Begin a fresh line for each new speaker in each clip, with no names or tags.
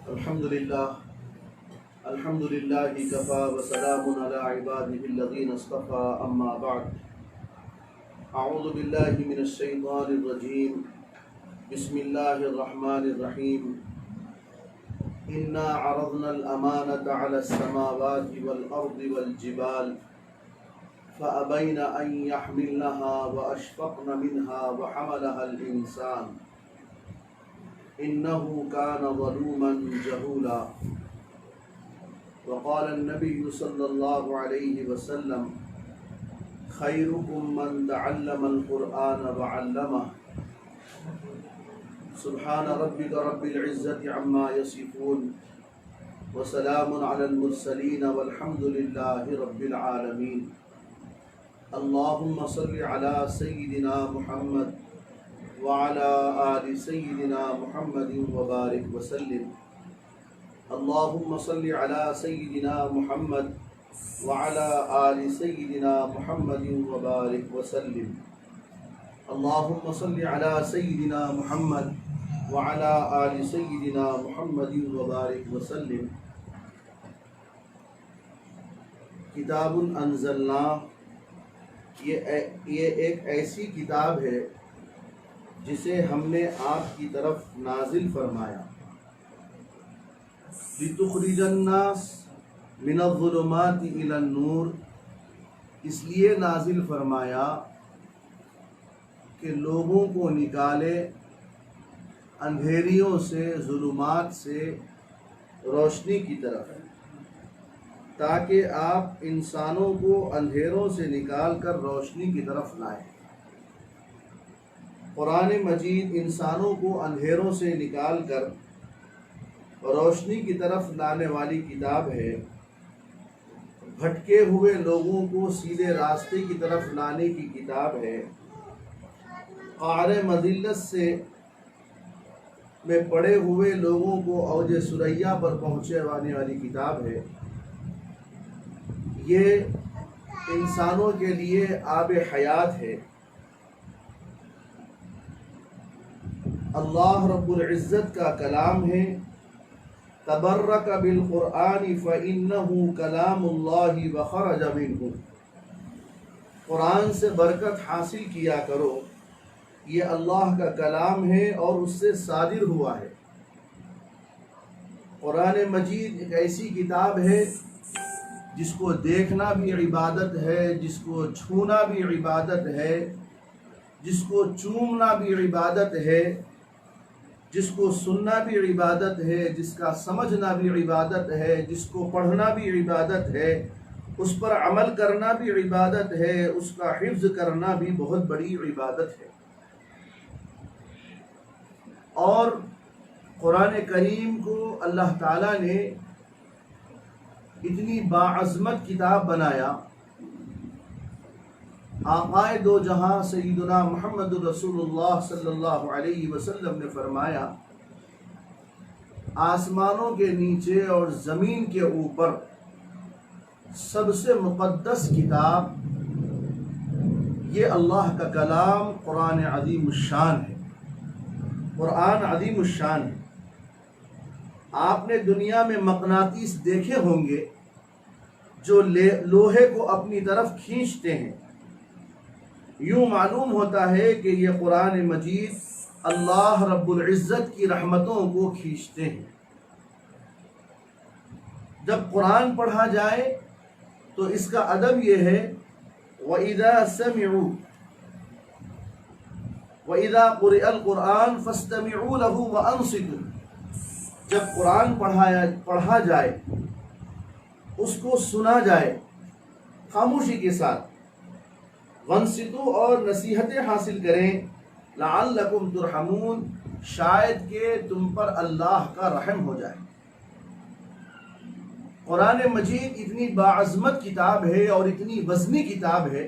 الحمد لله كفى وسلام على عباده الذين اصطفى أما بعد. أعوذ بالله من الشيطان الرجيم. بسم الله الرحمن الرحيم. إنا عرضنا الأمانة على السماوات والأرض والجبال فأبين أن يحملنها وأشفقن منها وحملها الإنسان إنه كان ظلوما جهولا. وقال النبي صلى الله عليه وسلم خيركم من تعلم القرآن وعلمه. سبحان ربك رب العزة عما يصفون وسلام على المرسلين والحمد لله رب العالمين. اللهم صل على سيدنا محمد وعلى آل سيدنا محمد وبارك وسلم. اللهم صل على سيدنا محمد وعلى آل سيدنا محمد وبارك وسلم. اللهم صل على سيدنا محمد وعلى آل سيدنا محمد وبارك وسلم. کتاب انزلنا، یہ ایک ایسی کتاب ہے جسے ہم نے آپ کی طرف نازل فرمایا. لِتُخْرِجَ النَّاسَ مِنَ الظُّلُمَاتِ إِلَى النُّورِ، اس لیے نازل فرمایا کہ لوگوں کو نکالے اندھیریوں سے، ظلمات سے روشنی کی طرف، تاکہ آپ انسانوں کو اندھیروں سے نکال کر روشنی کی طرف لائیں. قرآن مجید انسانوں کو اندھیروں سے نکال کر روشنی کی طرف لانے والی کتاب ہے. بھٹکے ہوئے لوگوں کو سیدھے راستے کی طرف لانے کی کتاب ہے. قعر مذلت سے میں پڑے ہوئے لوگوں کو اوج ثریا پر پہنچانے والی کتاب ہے. یہ انسانوں کے لیے آب حیات ہے. اللہ رب العزت کا کلام ہے. تبرک بالقرآن فإنہ کلام اللہ وخرج منہ. قرآن سے برکت حاصل کیا کرو، یہ اللہ کا کلام ہے اور اس سے صادر ہوا ہے. قرآن مجید ایک ایسی کتاب ہے جس کو دیکھنا بھی عبادت ہے، جس کو چھونا بھی عبادت ہے، جس کو چومنا بھی عبادت ہے، جس کو سننا بھی عبادت ہے، جس کا سمجھنا بھی عبادت ہے، جس کو پڑھنا بھی عبادت ہے، اس پر عمل کرنا بھی عبادت ہے، اس کا حفظ کرنا بھی بہت بڑی عبادت ہے. اور قرآن کریم کو اللہ تعالیٰ نے اتنی باعظمت کتاب بنایا. آقائے دو جہاں سیدنا محمد رسول اللہ صلی اللہ علیہ وسلم نے فرمایا، آسمانوں کے نیچے اور زمین کے اوپر سب سے مقدس کتاب یہ اللہ کا کلام قرآن عظیم الشان ہے. قرآن عظیم الشان ہے. آپ نے دنیا میں مقناطیس دیکھے ہوں گے جو لوہے کو اپنی طرف کھینچتے ہیں. یوں معلوم ہوتا ہے کہ یہ قرآن مجید اللہ رب العزت کی رحمتوں کو کھینچتے ہیں. جب قرآن پڑھا جائے تو اس کا ادب یہ ہے وَإِذَا سَمِعُوا وَإِذَا قُرِئَ الْقُرْآنُ فَاسْتَمِعُوا لَهُ وَأَنصِتُوا. جب قرآن پڑھا جائے، اس کو سنا جائے خاموشی کے ساتھ، وانصتوا اور نصیحتیں حاصل کریں، لعلکم ترحمون، شاید کہ تم پر اللہ کا رحم ہو جائے. قرآن مجید اتنی باعظمت کتاب ہے اور اتنی وزنی کتاب ہے.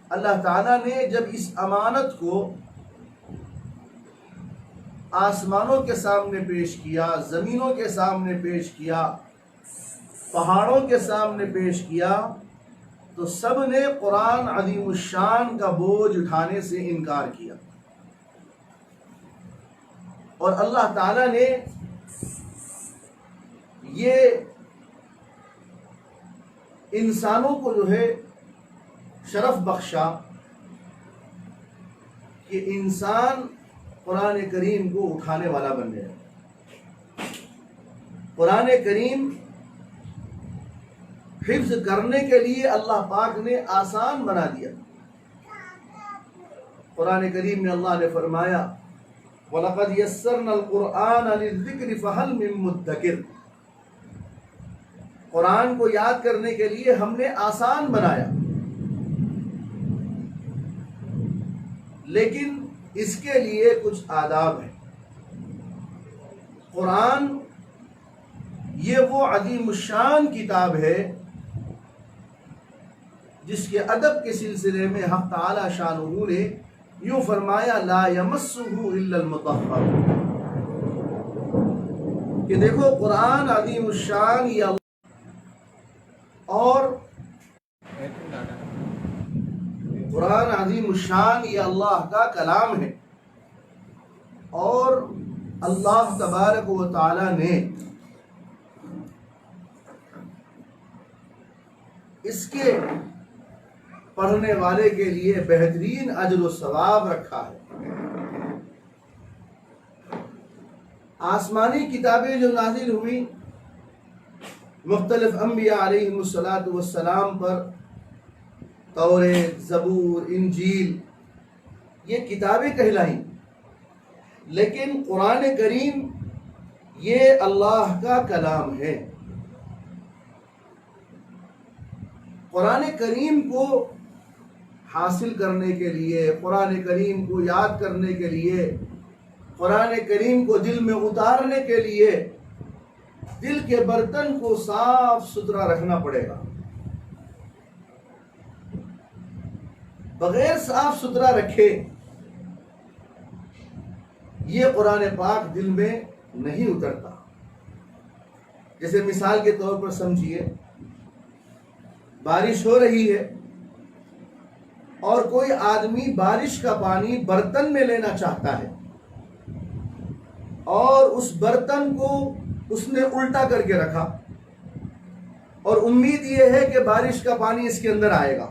اللہ تعالیٰ نے جب اس امانت کو آسمانوں کے سامنے پیش کیا، زمینوں کے سامنے پیش کیا، پہاڑوں کے سامنے پیش کیا، تو سب نے قرآن عظیم الشان کا بوجھ اٹھانے سے انکار کیا. اور اللہ تعالیٰ نے یہ انسانوں کو جو ہے شرف بخشا کہ انسان قرآن کریم کو اٹھانے والا بن گیا. قرآن کریم حفظ کرنے کے لیے اللہ پاک نے آسان بنا دیا. قرآن کریم میں اللہ نے فرمایا وَلَقَدْ يَسَّرْنَا الْقُرْآنَ لِلذِّكْرِ فَهَلْ مِن مُدَّكِرٍ. قرآن کو یاد کرنے کے لیے ہم نے آسان بنایا، لیکن اس کے لیے کچھ آداب ہیں. قرآن یہ وہ عظیم الشان کتاب ہے جس کے ادب کے سلسلے میں حق تعالی شانہ نے یوں فرمایا لا یمسہ الا المطہر، کہ دیکھو قرآن عظیم الشان یہ اور قرآن عظیم الشان یہ اللہ کا کلام ہے، اور اللہ تبارک و تعالی نے اس کے پڑھنے والے کے لیے بہترین اجر و ثواب رکھا ہے. آسمانی کتابیں جو نازل ہوئی مختلف انبیاء علیہم السلام پر، توریت، زبور، انجیل، یہ کتابیں کہلائیں، لیکن قرآن کریم یہ اللہ کا کلام ہے. قرآن کریم کو حاصل کرنے کے لیے، قرآن کریم کو یاد کرنے کے لیے، قرآن کریم کو دل میں اتارنے کے لیے دل کے برتن کو صاف ستھرا رکھنا پڑے گا. بغیر صاف ستھرا رکھے یہ قرآن پاک دل میں نہیں اترتا. جیسے مثال کے طور پر سمجھیے، بارش ہو رہی ہے اور کوئی آدمی بارش کا پانی برتن میں لینا چاہتا ہے، اور اس برتن کو اس نے الٹا کر کے رکھا اور امید یہ ہے کہ بارش کا پانی اس کے اندر آئے گا.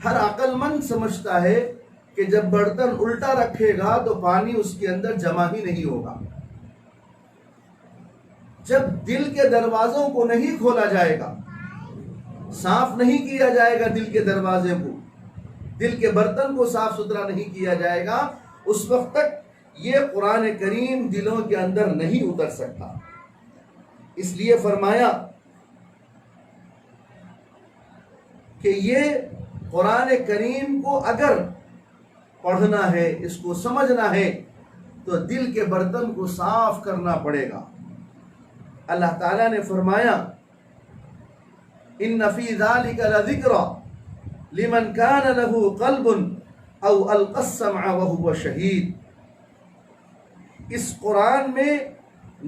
ہر عقل مند سمجھتا ہے کہ جب برتن الٹا رکھے گا تو پانی اس کے اندر جمع ہی نہیں ہوگا. جب دل کے دروازوں کو نہیں کھولا جائے گا، صاف نہیں کیا جائے گا دل کے دروازے کو، دل کے برتن کو صاف ستھرا نہیں کیا جائے گا، اس وقت تک یہ قرآن کریم دلوں کے اندر نہیں اتر سکتا. اس لیے فرمایا کہ یہ قرآن کریم کو اگر پڑھنا ہے، اس کو سمجھنا ہے، تو دل کے برتن کو صاف کرنا پڑے گا. اللہ تعالیٰ نے فرمایا ان فی ذلک لذکری لمن کان له قلب او القى السمع وهو شہید. اس قرآن میں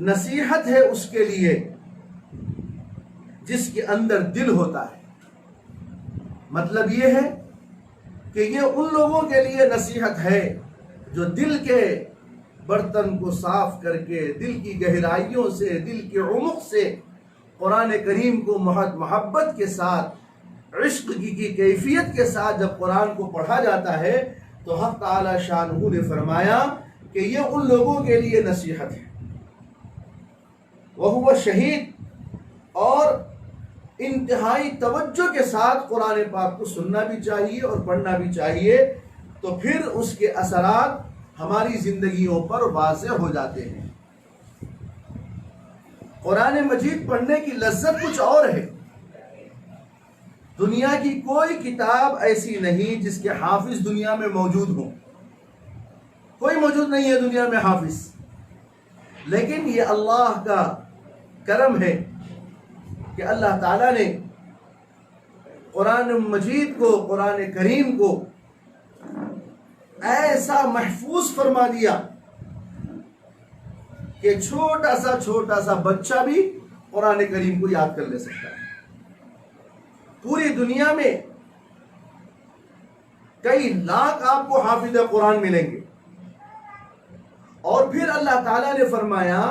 نصیحت ہے اس کے لیے جس کے اندر دل ہوتا ہے. مطلب یہ ہے کہ یہ ان لوگوں کے لیے نصیحت ہے جو دل کے برتن کو صاف کر کے دل کی گہرائیوں سے، دل کے عمق سے قرآن کریم کو محبت کے ساتھ، عشق کی کیفیت کے ساتھ جب قرآن کو پڑھا جاتا ہے تو حق تعالی شانہ نے فرمایا کہ یہ ان لوگوں کے لیے نصیحت ہے. وہو شہید، اور انتہائی توجہ کے ساتھ قرآن پاک کو سننا بھی چاہیے اور پڑھنا بھی چاہیے، تو پھر اس کے اثرات ہماری زندگیوں پر واضح ہو جاتے ہیں. قرآن مجید پڑھنے کی لذت کچھ اور ہے. دنیا کی کوئی کتاب ایسی نہیں جس کے حافظ دنیا میں موجود ہوں، کوئی موجود نہیں ہے دنیا میں حافظ. لیکن یہ اللہ کا کرم ہے کہ اللہ تعالیٰ نے قرآن مجید کو، قرآن کریم کو ایسا محفوظ فرما دیا کہ چھوٹا سا بچہ بھی قرآن کریم کو یاد کر لے سکتا ہے. پوری دنیا میں کئی لاکھ آپ کو حافظ قرآن ملیں گے، اور پھر اللہ تعالیٰ نے فرمایا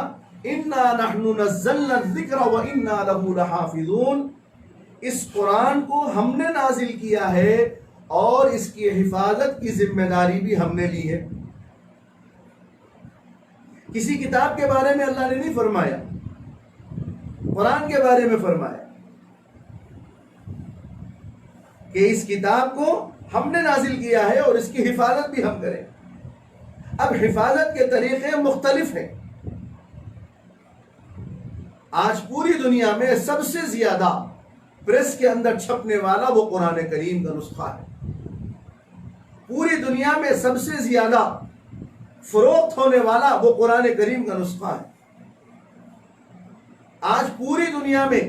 اِنَّا نَحْنُ نَزَّلْنَا الذِّكْرَ وَإِنَّا لَهُ لَحَافِظُونَ، اس قرآن کو ہم نے نازل کیا ہے اور اس کی حفاظت کی ذمہ داری بھی ہم نے لی ہے۔ کسی کتاب کے بارے میں اللہ نے نہیں فرمایا، قرآن کے بارے میں فرمایا کہ اس کتاب کو ہم نے نازل کیا ہے اور اس کی حفاظت بھی ہم کریں۔ اب حفاظت کے طریقے مختلف ہیں۔ آج پوری دنیا میں سب سے زیادہ پریس کے اندر چھپنے والا وہ قرآن کریم کا نسخہ ہے۔ پوری دنیا میں سب سے زیادہ فروخت ہونے والا وہ قرآن کریم کا نسخہ ہے۔ آج پوری دنیا میں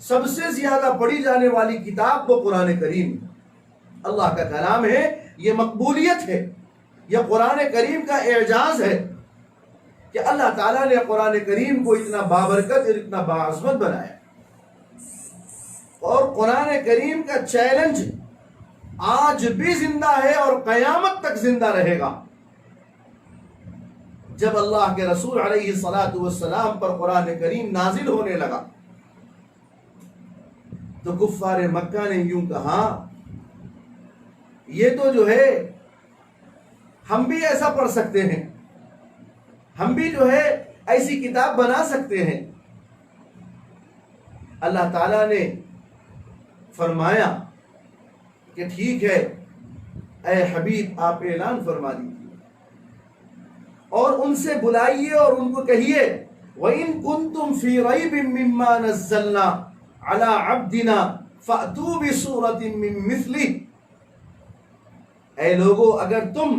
سب سے زیادہ پڑھی جانے والی کتاب وہ قرآن کریم اللہ کا کلام ہے۔ یہ مقبولیت ہے، یہ قرآن کریم کا اعجاز ہے کہ اللہ تعالیٰ نے قرآن کریم کو اتنا بابرکت اور اتنا باعظمت بنایا۔ اور قرآن کریم کا چیلنج آج بھی زندہ ہے اور قیامت تک زندہ رہے گا۔ جب اللہ کے رسول علیہ الصلاۃ والسلام پر قرآن کریم نازل ہونے لگا تو کفار مکہ نے یوں کہا، یہ تو جو ہے ہم بھی ایسا پڑھ سکتے ہیں، ہم بھی جو ہے ایسی کتاب بنا سکتے ہیں۔ اللہ تعالیٰ نے فرمایا کہ ٹھیک ہے اے حبیب، آپ اعلان فرما دیجیے اور ان سے بلائیے اور ان کو کہیے وَإِن كُنتُمْ فِي رَيْبٍ مِّمَّا نَزَّلْنَا عَلَىٰ عَبْدِنَا فَأْتُوا بِسُورَةٍ مِّن مِّثْلِهِ، اے لوگو اگر تم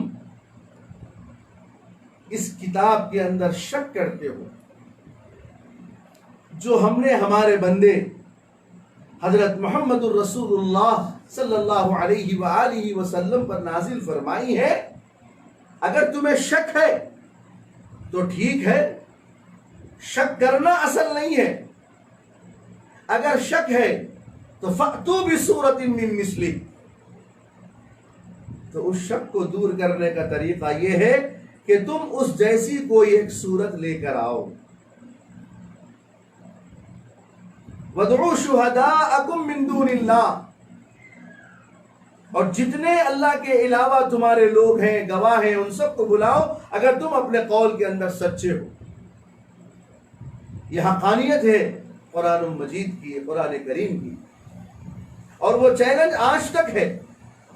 اس کتاب کے اندر شک کرتے ہو جو ہم نے ہمارے بندے حضرت محمد الرسول اللہ صلی اللہ علیہ وآلہ وسلم پر نازل فرمائی ہے، اگر تمہیں شک ہے تو ٹھیک ہے، شک کرنا اصل نہیں ہے۔ اگر شک ہے تو فَأْتُوا بِسُورَةٍ مِّن مِّثْلِهِ، تو اس شک کو دور کرنے کا طریقہ یہ ہے کہ تم اس جیسی کوئی ایک صورت لے کر آؤ۔ وَادْعُوا شُهَدَاءَكُم مِّن دُونِ اللَّهِ، اور جتنے اللہ کے علاوہ تمہارے لوگ ہیں، گواہ ہیں، ان سب کو بلاؤ اگر تم اپنے قول کے اندر سچے ہو۔ یہ حقانیت ہے قرآن مجید کی، قرآن کریم کی، اور وہ چیلنج آج تک ہے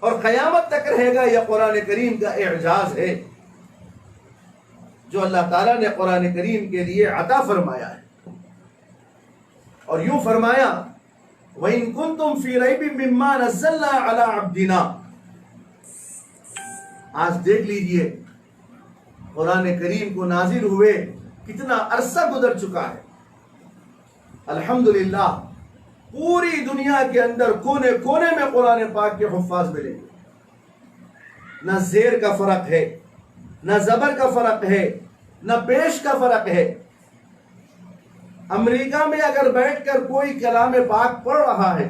اور قیامت تک رہے گا۔ یہ قرآن کریم کا اعجاز ہے جو اللہ تعالیٰ نے قرآن کریم کے لیے عطا فرمایا ہے۔ اور یوں فرمایا وَإِن كُنتُمْ فِي رَيْبٍ مِّمَّا نَزَّلْنَا عَلَىٰ عَبْدِنَا۔ آج دیکھ لیجئے قرآن کریم کو نازل ہوئے کتنا عرصہ گزر چکا ہے۔ الحمدللہ پوری دنیا کے اندر کونے کونے میں قرآن پاک کے حفاظ ملیں گے۔ نہ زیر کا فرق ہے، نہ زبر کا فرق ہے، نہ پیش کا فرق ہے۔ امریکہ میں اگر بیٹھ کر کوئی کلام پاک پڑھ رہا ہے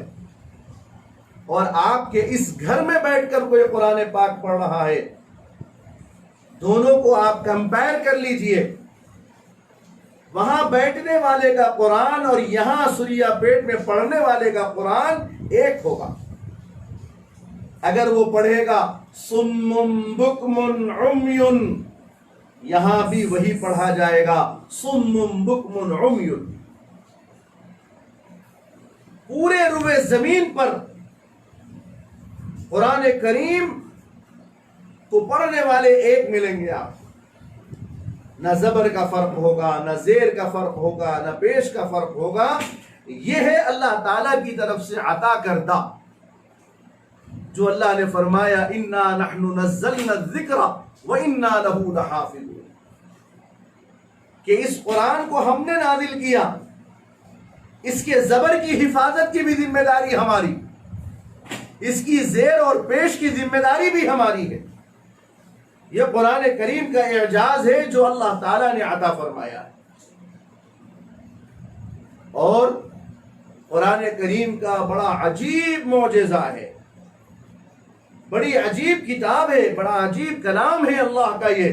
اور آپ کے اس گھر میں بیٹھ کر کوئی قرآن پاک پڑھ رہا ہے، دونوں کو آپ کمپیئر کر لیجئے۔ وہاں بیٹھنے والے کا قرآن اور یہاں سریا پیٹ میں پڑھنے والے کا قرآن ایک ہوگا۔ اگر وہ پڑھے گا صم بکم عمی، یہاں بھی وہی پڑھا جائے گا صم بکم عمی۔ پورے روئے زمین پر قرآن کریم کو پڑھنے والے ایک ملیں گے آپ، نہ زبر کا فرق ہوگا، نہ زیر کا فرق ہوگا، نہ پیش کا فرق ہوگا۔ یہ ہے اللہ تعالیٰ کی طرف سے عطا کردہ، جو اللہ نے فرمایا اِنَّا نَحْنُ نَزَّلْنَا الذِّكْرَ وَإِنَّا لَهُ لَحَافِظُونَ، کہ اس قرآن کو ہم نے نازل کیا، اس کے زبر کی حفاظت کی بھی ذمہ داری ہماری، اس کی زیر اور پیش کی ذمہ داری بھی ہماری ہے۔ یہ قرآن کریم کا اعجاز ہے جو اللہ تعالیٰ نے عطا فرمایا ہے۔ اور قرآن کریم کا بڑا عجیب معجزہ ہے، بڑی عجیب کتاب ہے، بڑا عجیب کلام ہے اللہ کا یہ،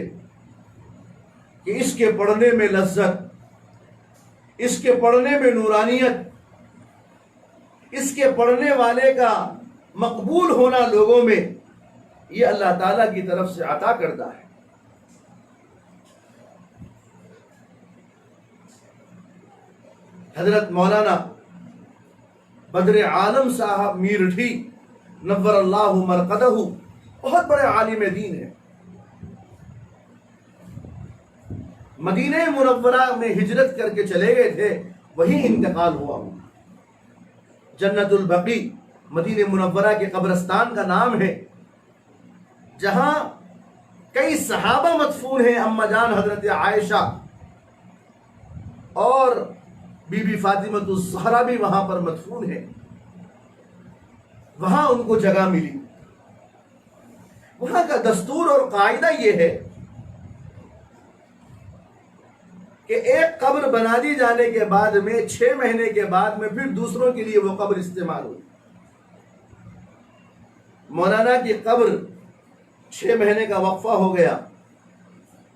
کہ اس کے پڑھنے میں لذت، اس کے پڑھنے میں نورانیت، اس کے پڑھنے والے کا مقبول ہونا لوگوں میں، یہ اللہ تعالیٰ کی طرف سے عطا کردہ ہے۔ حضرت مولانا بدر عالم صاحب میرٹھی نور اللہ مرقدہ بہت بڑے عالم دین ہیں، مدینہ منورہ میں ہجرت کر کے چلے گئے تھے، وہیں انتقال ہوا۔ جنت البقیع مدینہ منورہ کے قبرستان کا نام ہے، جہاں کئی صحابہ مدفون ہیں، اما جان حضرت عائشہ اور بی بی فاطمہ الزہرا بھی وہاں پر مدفون ہے، وہاں ان کو جگہ ملی۔ وہاں کا دستور اور قاعدہ یہ ہے کہ ایک قبر بنا دی جانے کے بعد میں 6 مہینے کے بعد میں پھر دوسروں کے لیے وہ قبر استعمال ہوئی۔ مولانا کی قبر 6 مہینے کا وقفہ ہو گیا،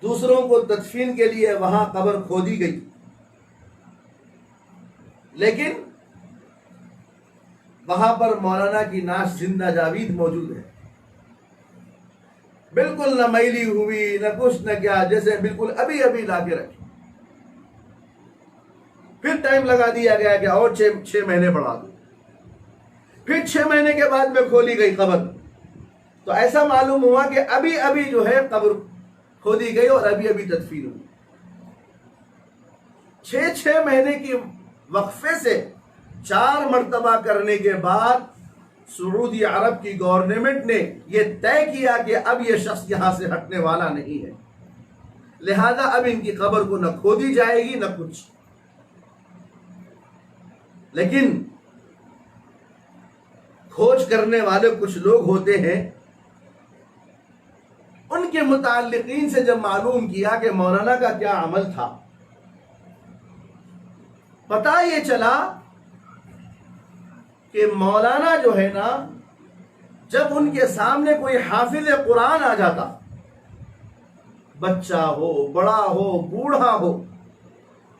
دوسروں کو تدفین کے لیے وہاں قبر کھودی گئی، لیکن وہاں پر مولانا کی نعش زندہ جاوید موجود ہے، بالکل نہ میلی ہوئی نہ کچھ نہ کیا، جیسے بالکل ابھی ابھی لا کے رکھی۔ پھر ٹائم لگا دیا گیا کہ اور 6 مہینے بڑھا دو، پھر 6 مہینے کے بعد میں کھولی گئی قبر، تو ایسا معلوم ہوا کہ ابھی ابھی جو ہے قبر کھودی گئی اور ابھی ابھی تدفین ہوئی۔ 6 مہینے کی وقفے سے 4 مرتبہ کرنے کے بعد سعودی عرب کی گورنمنٹ نے یہ طے کیا کہ اب یہ شخص یہاں سے ہٹنے والا نہیں ہے، لہذا اب ان کی قبر کو نہ کھودی جائے گی نہ کچھ۔ لیکن کھوج کرنے والے کچھ لوگ ہوتے ہیں، ان کے متعلقین سے جب معلوم کیا کہ مولانا کا کیا عمل تھا، پتہ یہ چلا کہ مولانا جو ہے نا، جب ان کے سامنے کوئی حافظ قرآن آ جاتا، بچہ ہو بڑا ہو بوڑھا ہو،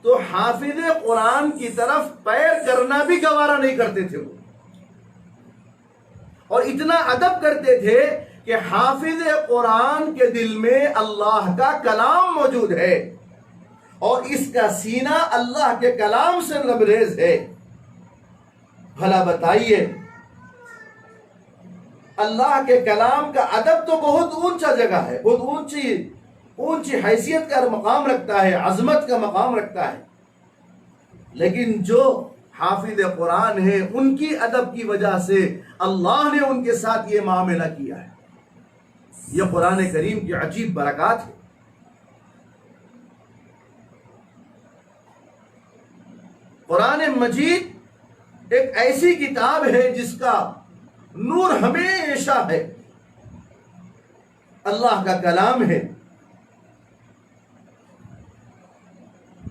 تو حافظ قرآن کی طرف پیر کرنا بھی گوارا نہیں کرتے تھے وہ، اور اتنا ادب کرتے تھے کہ حافظ قرآن کے دل میں اللہ کا کلام موجود ہے اور اس کا سینہ اللہ کے کلام سے لبریز ہے۔ بھلا بتائیے، اللہ کے کلام کا ادب تو بہت اونچا جگہ ہے، بہت اونچی حیثیت کا مقام رکھتا ہے، عظمت کا مقام رکھتا ہے، لیکن جو حافظ قرآن ہے ان کی ادب کی وجہ سے اللہ نے ان کے ساتھ یہ معاملہ کیا ہے۔ یہ قرآن کریم کی عجیب برکات ہے۔ قرآن مجید ایک ایسی کتاب ہے جس کا نور ہمیشہ ہے، اللہ کا کلام ہے۔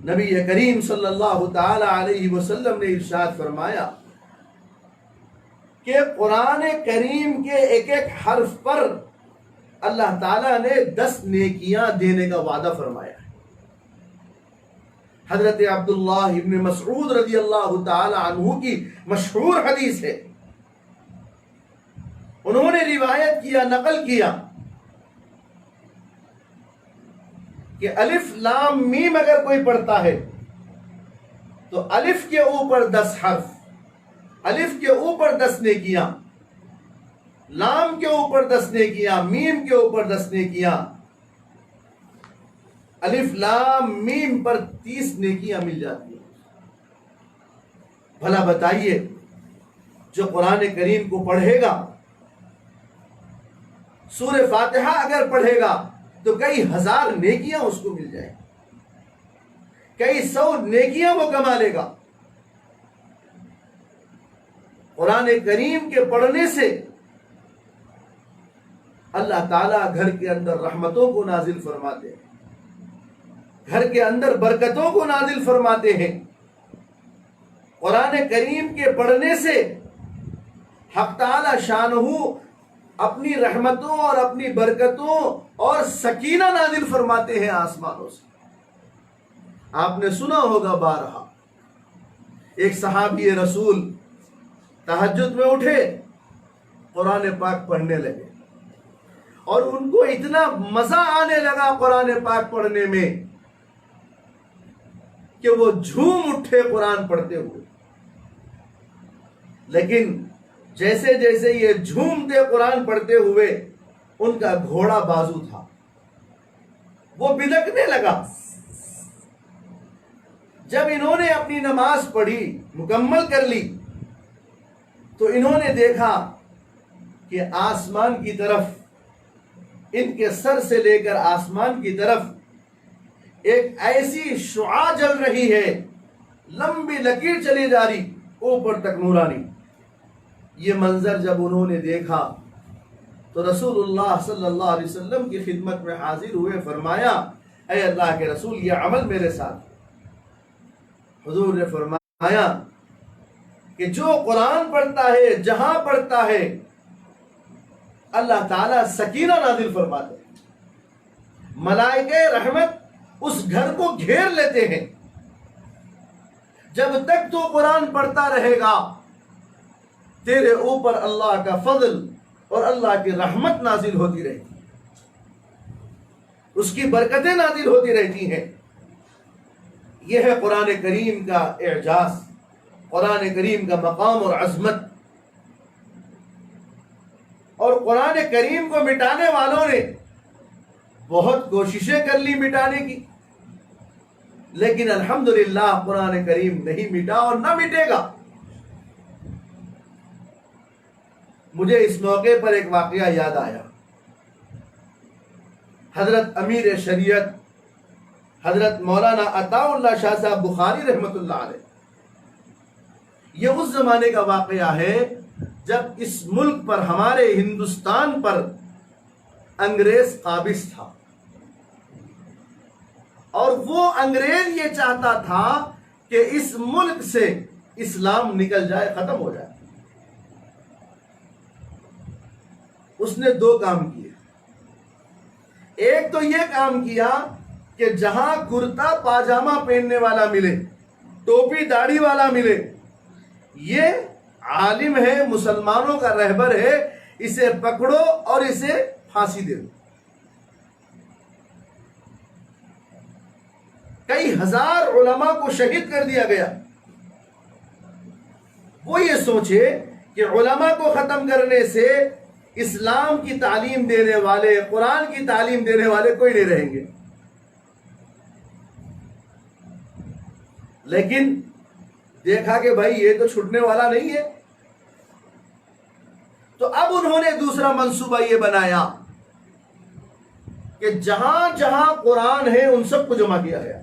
نبی کریم صلی اللہ تعالی علیہ وسلم نے ارشاد فرمایا کہ قرآن کریم کے ایک ایک حرف پر اللہ تعالیٰ نے 10 نیکیاں دینے کا وعدہ فرمایا ہے۔ حضرت عبداللہ ابن مسعود رضی اللہ تعالی عنہ کی مشہور حدیث ہے، انہوں نے روایت کیا، نقل کیا کہ الف لام میم اگر کوئی پڑھتا ہے تو الف کے اوپر 10 حرف، الف کے اوپر 10 نیکیاں، لام کے اوپر 10 نیکیاں، میم کے اوپر 10 نیکیاں، الف لام میم پر 30 نیکیاں مل جاتی ہیں۔ بھلا بتائیے، جو قرآن کریم کو پڑھے گا، سورہ فاتحہ اگر پڑھے گا تو کئی ہزار نیکیاں اس کو مل جائیں، کئی 100 نیکیاں وہ کما لے گا۔ قرآن کریم کے پڑھنے سے اللہ تعالیٰ گھر کے اندر رحمتوں کو نازل فرماتے ہیں، گھر کے اندر برکتوں کو نازل فرماتے ہیں۔ قرآن کریم کے پڑھنے سے حق تعالی شانہ اپنی رحمتوں اور اپنی برکتوں اور سکینہ نازل فرماتے ہیں آسمانوں سے۔ آپ نے سنا ہوگا بارہا، ایک صحابی رسول تہجد میں اٹھے، قرآن پاک پڑھنے لگے، اور ان کو اتنا مزہ آنے لگا قرآن پاک پڑھنے میں کہ وہ جھوم اٹھے قرآن پڑھتے ہوئے۔ لیکن جیسے جیسے یہ جھومتے قرآن پڑھتے ہوئے، ان کا گھوڑا بازو تھا، وہ بلکنے لگا۔ جب انہوں نے اپنی نماز پڑھی، مکمل کر لی، تو انہوں نے دیکھا کہ آسمان کی طرف، ان کے سر سے لے کر آسمان کی طرف ایک ایسی شعاع جل رہی ہے، لمبی لکیر چلی جا رہی، اوپر تک نورانی۔ یہ منظر جب انہوں نے دیکھا تو رسول اللہ صلی اللہ علیہ وسلم کی خدمت میں حاضر ہوئے، فرمایا اے اللہ کے رسول، یہ عمل میرے ساتھ۔ حضور نے فرمایا کہ جو قرآن پڑھتا ہے، جہاں پڑھتا ہے، اللہ تعالیٰ سکینہ نازل فرماتے ہیں، ملائکہ رحمت اس گھر کو گھیر لیتے ہیں۔ جب تک تو قرآن پڑھتا رہے گا، تیرے اوپر اللہ کا فضل اور اللہ کی رحمت نازل ہوتی رہتی ہے، اس کی برکتیں نازل ہوتی رہتی ہیں۔ یہ ہے قرآن کریم کا اعجاز، قرآن کریم کا مقام اور عظمت۔ اور قرآن کریم کو مٹانے والوں نے بہت کوششیں کر لی مٹانے کی، لیکن الحمدللہ قرآن کریم نہیں مٹا اور نہ مٹے گا۔ مجھے اس موقع پر ایک واقعہ یاد آیا۔ حضرت امیر شریعت حضرت مولانا عطاء اللہ شاہ صاحب بخاری رحمۃ اللہ علیہ، یہ اس زمانے کا واقعہ ہے جب اس ملک پر، ہمارے ہندوستان پر انگریز قابض تھا، اور وہ انگریز یہ چاہتا تھا کہ اس ملک سے اسلام نکل جائے، ختم ہو جائے۔ اس نے دو کام کیے۔ ایک تو یہ کام کیا کہ جہاں کرتا پاجامہ پہننے والا ملے، ٹوپی داڑھی والا ملے، یہ عالم ہے، مسلمانوں کا رہبر ہے، اسے پکڑو اور اسے پھانسی دے دو۔ کئی ہزار علماء کو شہید کر دیا گیا۔ وہ یہ سوچے کہ علماء کو ختم کرنے سے اسلام کی تعلیم دینے والے، قرآن کی تعلیم دینے والے کوئی نہیں رہیں گے۔ لیکن دیکھا کہ بھائی یہ تو چھٹنے والا نہیں ہے، تو اب انہوں نے دوسرا منصوبہ یہ بنایا کہ جہاں جہاں قرآن ہے ان سب کو جمع کیا گیا۔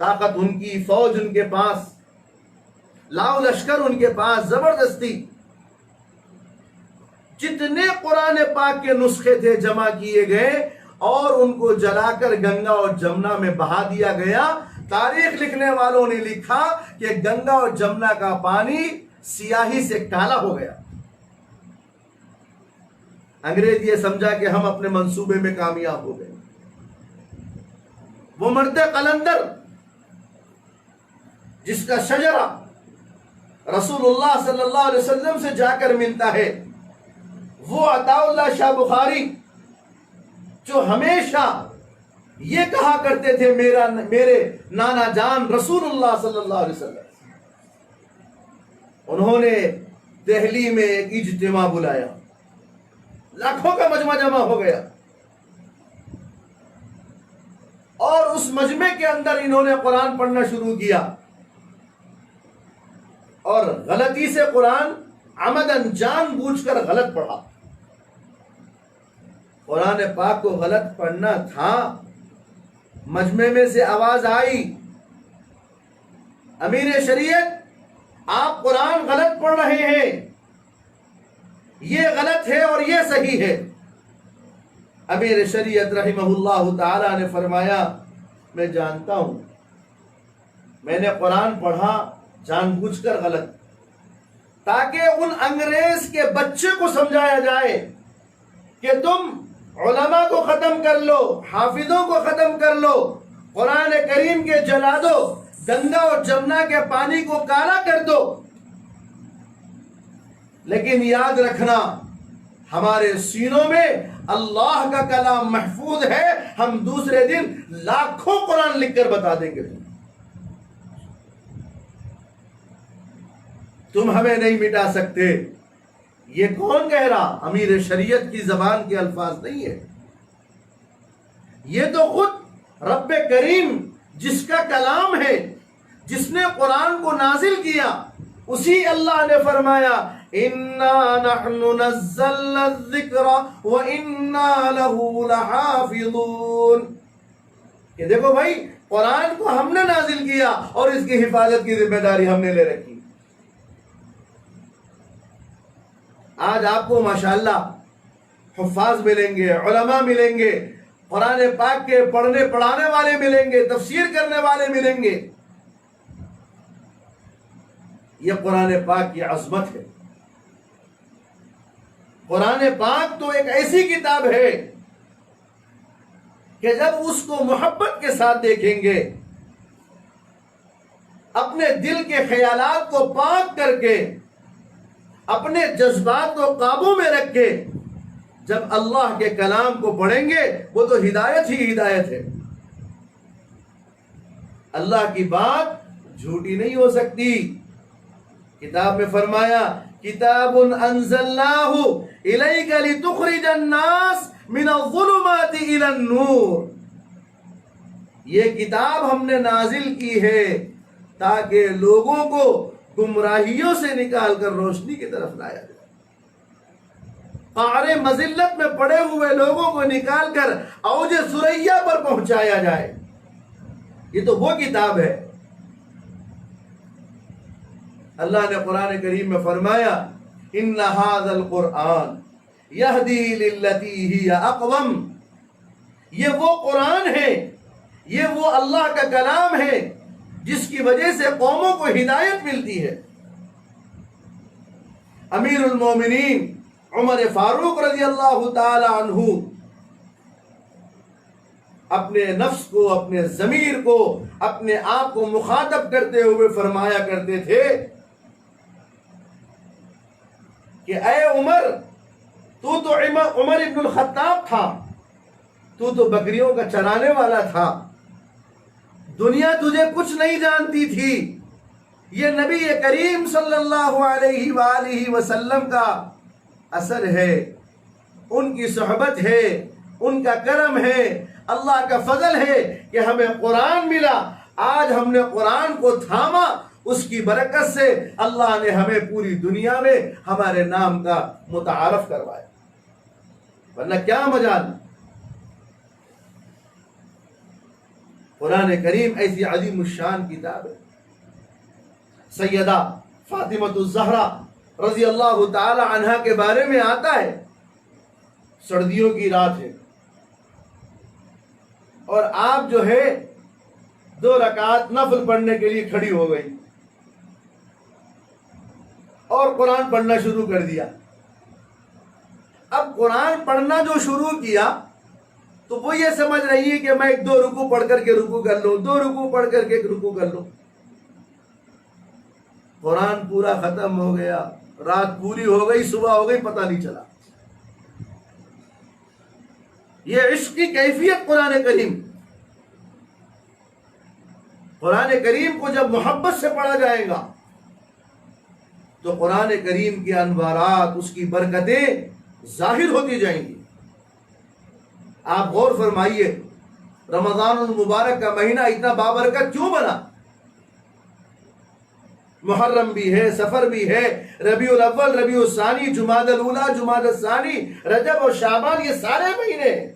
طاقت ان کی، فوج ان کے پاس، لاؤ لشکر ان کے پاس، زبردستی جتنے قرآن پاک کے نسخے تھے جمع کیے گئے اور ان کو جلا کر گنگا اور جمنا میں بہا دیا گیا۔ تاریخ لکھنے والوں نے لکھا کہ گنگا اور جمنا کا پانی سیاہی سے کالا ہو گیا۔ انگریز یہ سمجھا کہ ہم اپنے منصوبے میں کامیاب ہو گئے۔ وہ مرد قلندر جس کا شجرہ رسول اللہ صلی اللہ علیہ وسلم سے جا کر ملتا ہے، وہ عطاء اللہ شاہ بخاری جو ہمیشہ یہ کہا کرتے تھے میرے نانا جان رسول اللہ صلی اللہ علیہ وسلم، انہوں نے دہلی میں ایک اجتماع بلایا، لاکھوں کا مجمع جمع ہو گیا، اور اس مجمع کے اندر انہوں نے قرآن پڑھنا شروع کیا، اور غلطی سے قرآن عمدن جان بوجھ کر غلط پڑھا۔ قرآن پاک کو غلط پڑھنا تھا، مجمع میں سے آواز آئی، امیر شریعت آپ قرآن غلط پڑھ رہے ہیں، یہ غلط ہے اور یہ صحیح ہے۔ امیر شریعت رحمہ اللہ تعالی نے فرمایا میں جانتا ہوں، میں نے قرآن پڑھا جان بوجھ کر غلط، تاکہ ان انگریز کے بچے کو سمجھایا جائے کہ تم علماء کو ختم کر لو، حافظوں کو ختم کر لو، قرآن کریم کے جلا دو، گنگا اور جمنا کے پانی کو کالا کر دو، لیکن یاد رکھنا ہمارے سینوں میں اللہ کا کلام محفوظ ہے، ہم دوسرے دن لاکھوں قرآن لکھ کر بتا دیں گے، تم ہمیں نہیں مٹا سکتے۔ یہ کون کہہ رہا؟ امیر شریعت کی زبان کے الفاظ نہیں ہے، یہ تو خود رب کریم جس کا کلام ہے، جس نے قرآن کو نازل کیا، اسی اللہ نے فرمایا اِنَّا نَحْنُ نَزَّلْنَا الذِّكْرَ وَإِنَّا لَهُ لَحَافِظُونَ کہ دیکھو بھائی، قرآن کو ہم نے نازل کیا اور اس کی حفاظت کی ذمہ داری ہم نے لے رکھی۔ آج آپ کو ماشاءاللہ حفاظ ملیں گے، علماء ملیں گے، قرآن پاک کے پڑھنے پڑھانے والے ملیں گے، تفسیر کرنے والے ملیں گے۔ یہ قرآن پاک کی عظمت ہے۔ قرآن پاک تو ایک ایسی کتاب ہے کہ جب اس کو محبت کے ساتھ دیکھیں گے، اپنے دل کے خیالات کو پاک کر کے، اپنے جذبات کو قابو میں رکھ کے جب اللہ کے کلام کو پڑھیں گے، وہ تو ہدایت ہی ہدایت ہے۔ اللہ کی بات جھوٹی نہیں ہو سکتی۔ کتاب میں فرمایا کتاب انزلناہ الیک لتخرج الناس من الظلمات الی النور، یہ کتاب ہم نے نازل کی ہے تاکہ لوگوں کو گمراہیوں سے نکال کر روشنی کی طرف لایا جائے، قعر مذلت میں پڑے ہوئے لوگوں کو نکال کر اوج ثریا پر پہنچایا جائے۔ یہ تو وہ کتاب ہے۔ اللہ نے قرآن کریم میں فرمایا ان ھذا القرآن یہدی للتی ہی اقوم، یہ وہ قرآن ہے، یہ وہ اللہ کا کلام ہے جس کی وجہ سے قوموں کو ہدایت ملتی ہے۔ امیر المومنین عمر فاروق رضی اللہ تعالی عنہ اپنے نفس کو، اپنے ضمیر کو، اپنے آپ کو مخاطب کرتے ہوئے فرمایا کرتے تھے کہ اے عمر، تو عمر ابن الخطاب تھا، تو بکریوں کا چرانے والا تھا، دنیا تجھے کچھ نہیں جانتی تھی، یہ نبی کریم صلی اللہ علیہ وآلہ وسلم کا اثر ہے، ان کی صحبت ہے، ان کا کرم ہے، اللہ کا فضل ہے کہ ہمیں قرآن ملا۔ آج ہم نے قرآن کو تھاما، اس کی برکت سے اللہ نے ہمیں پوری دنیا میں ہمارے نام کا متعارف کروایا، ورنہ کیا مجال۔ قرآن کریم ایسی عظیم الشان کتاب ہے۔ سیدہ فاطمہ الزہرا رضی اللہ تعالی عنہا کے بارے میں آتا ہے، سردیوں کی رات ہے اور آپ جو ہے 2 رکعت نفل پڑھنے کے لیے کھڑی ہو گئی اور قرآن پڑھنا شروع کر دیا۔ اب قرآن پڑھنا جو شروع کیا تو وہ یہ سمجھ رہی ہے کہ میں 2 رکوع پڑھ کر کے رکوع کر لوں، 2 رکوع پڑھ کر کے رکوع کر لوں۔ قرآن پورا ختم ہو گیا، رات پوری ہو گئی، صبح ہو گئی، پتہ نہیں چلا۔ یہ عشق کی کیفیت قرآن کریم۔ قرآن کریم کو جب محبت سے پڑھا جائے گا تو قرآن کریم کے انوارات، اس کی برکتیں ظاہر ہوتی جائیں گی۔ آپ غور فرمائیے، رمضان المبارک کا مہینہ اتنا بابرکت کیوں بنا؟ محرم بھی ہے، سفر بھی ہے، ربیع الاول، ربیع الثانی، جمادی الاولی، جمادی الثانی، رجب اور شعبان، یہ سارے مہینے ہیں،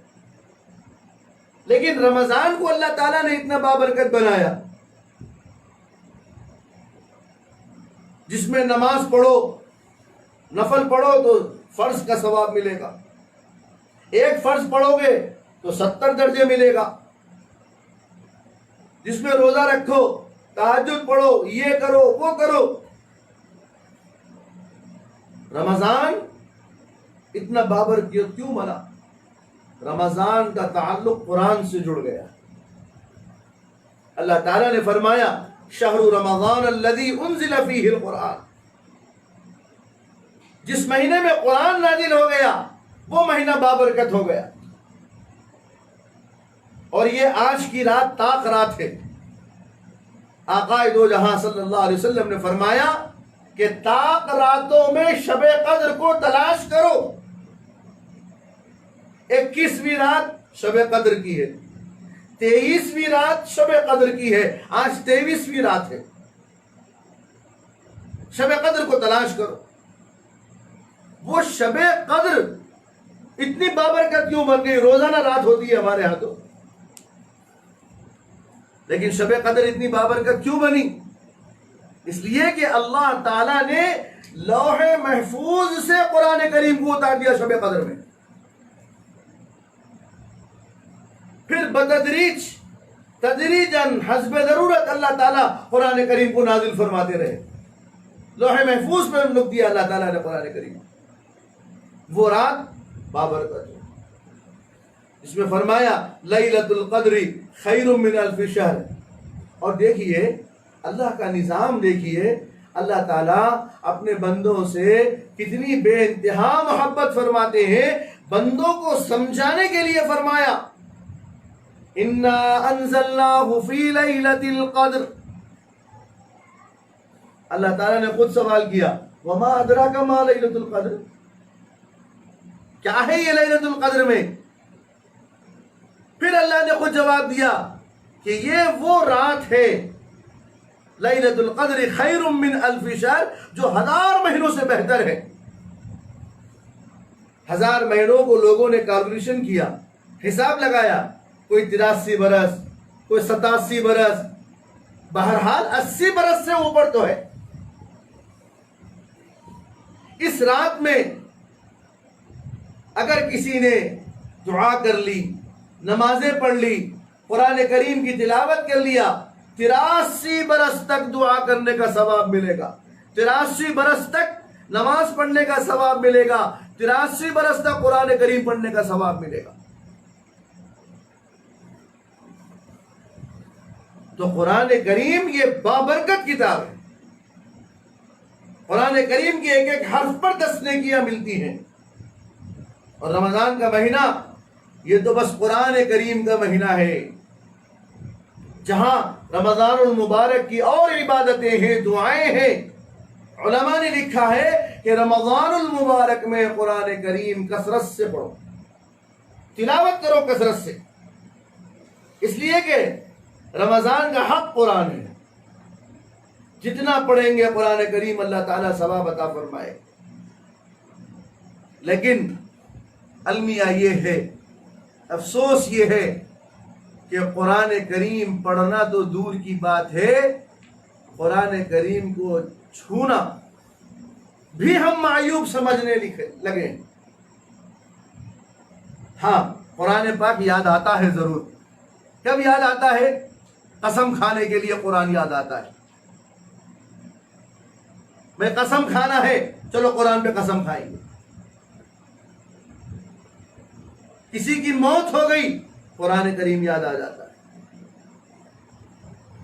لیکن رمضان کو اللہ تعالیٰ نے اتنا بابرکت بنایا جس میں نماز پڑھو، نفل پڑھو تو فرض کا ثواب ملے گا، 1 فرض پڑھو گے تو 70 درجے ملے گا، جس میں روزہ رکھو، تہجد پڑھو، یہ کرو وہ کرو۔ رمضان اتنا بابرکت کیوں بنا؟ رمضان کا تعلق قرآن سے جڑ گیا، اللہ تعالیٰ نے فرمایا شہر رمضان الذی انزل فیہ القرآن، جس مہینے میں قرآن نازل ہو گیا وہ مہینہ بابرکت ہو گیا، اور یہ آج کی رات طاق رات ہے۔ آقا دو جہاں صلی اللہ علیہ وسلم نے فرمایا کہ طاق راتوں میں شب قدر کو تلاش کرو۔ 21ویں رات شب قدر کی ہے، 23ویں رات شب قدر کی ہے، آج 23ویں رات ہے۔ شب قدر کو تلاش کرو۔ وہ شب قدر اتنی بابرکت کیوں بن گئی؟ روزانہ رات ہوتی ہے ہمارے ہاں تو، لیکن شب قدر اتنی بابرکت کیوں بنی؟ اس لیے کہ اللہ تعالیٰ نے لوح محفوظ سے قرآن کریم کو اتار دیا شب قدر میں، پھر بتدریج تدریجاً حسب ضرورت اللہ تعالیٰ قرآن کریم کو نازل فرماتے رہے۔ لوح محفوظ میں لکھ دیا اللہ تعالیٰ نے قرآن کریم، وہ رات بابرکت ہے جس میں فرمایا لیلۃ القدر خیر من الف شہر۔ اور دیکھیے اللہ کا نظام، دیکھیے اللہ تعالیٰ اپنے بندوں سے کتنی بے انتہا محبت فرماتے ہیں۔ بندوں کو سمجھانے کے لیے فرمایا انا انزلناہ فی لیلۃ القدر۔ اللہ تعالیٰ نے خود سوال کیا وما ادراک ما لیلۃ القدر، کیا ہے یہ لیلۃ القدر میں؟ پھر اللہ نے خود جواب دیا کہ یہ وہ رات ہے لیلۃ القدر خیر من الف شہر، جو 1000 مہینوں سے بہتر ہے۔ 1000 مہینوں کو لوگوں نے کیلکولیشن کیا، حساب لگایا، کوئی 83 برس، کوئی 87 برس، بہرحال 80 برس سے اوپر تو ہے۔ اس رات میں اگر کسی نے دعا کر لی، نمازیں پڑھ لی، قرآن کریم کی تلاوت کر لیا، 83 برس تک دعا کرنے کا ثواب ملے گا، 83 برس تک نماز پڑھنے کا ثواب ملے گا، 83 برس تک قرآن کریم پڑھنے کا ثواب ملے گا۔ تو قرآن کریم یہ بابرکت کتاب ہے۔ قرآن کریم کی ایک ایک حرف پر 10 نیکیاں ملتی ہیں۔ اور رمضان کا مہینہ یہ تو بس قرآن کریم کا مہینہ ہے، جہاں رمضان المبارک کی اور عبادتیں ہیں، دعائیں ہیں۔ علماء نے لکھا ہے کہ رمضان المبارک میں قرآن کریم کثرت سے پڑھو، تلاوت کرو کثرت سے، اس لیے کہ رمضان کا حق قرآن ہے۔ جتنا پڑھیں گے قرآن کریم اللہ تعالیٰ ثواب عطا فرمائے۔ لیکن المیہ یہ ہے، افسوس یہ ہے کہ قرآن کریم پڑھنا تو دور کی بات ہے، قرآن کریم کو چھونا بھی ہم معیوب سمجھنے لگے۔ ہاں قرآن پاک یاد آتا ہے ضرور۔ کب یاد آتا ہے؟ قسم کھانے کے لیے قرآن یاد آتا ہے۔ میں قسم کھانا ہے، چلو قرآن پہ قسم کھائیں گے۔ کسی کی موت ہو گئی، قرآن کریم یاد آ جاتا ہے۔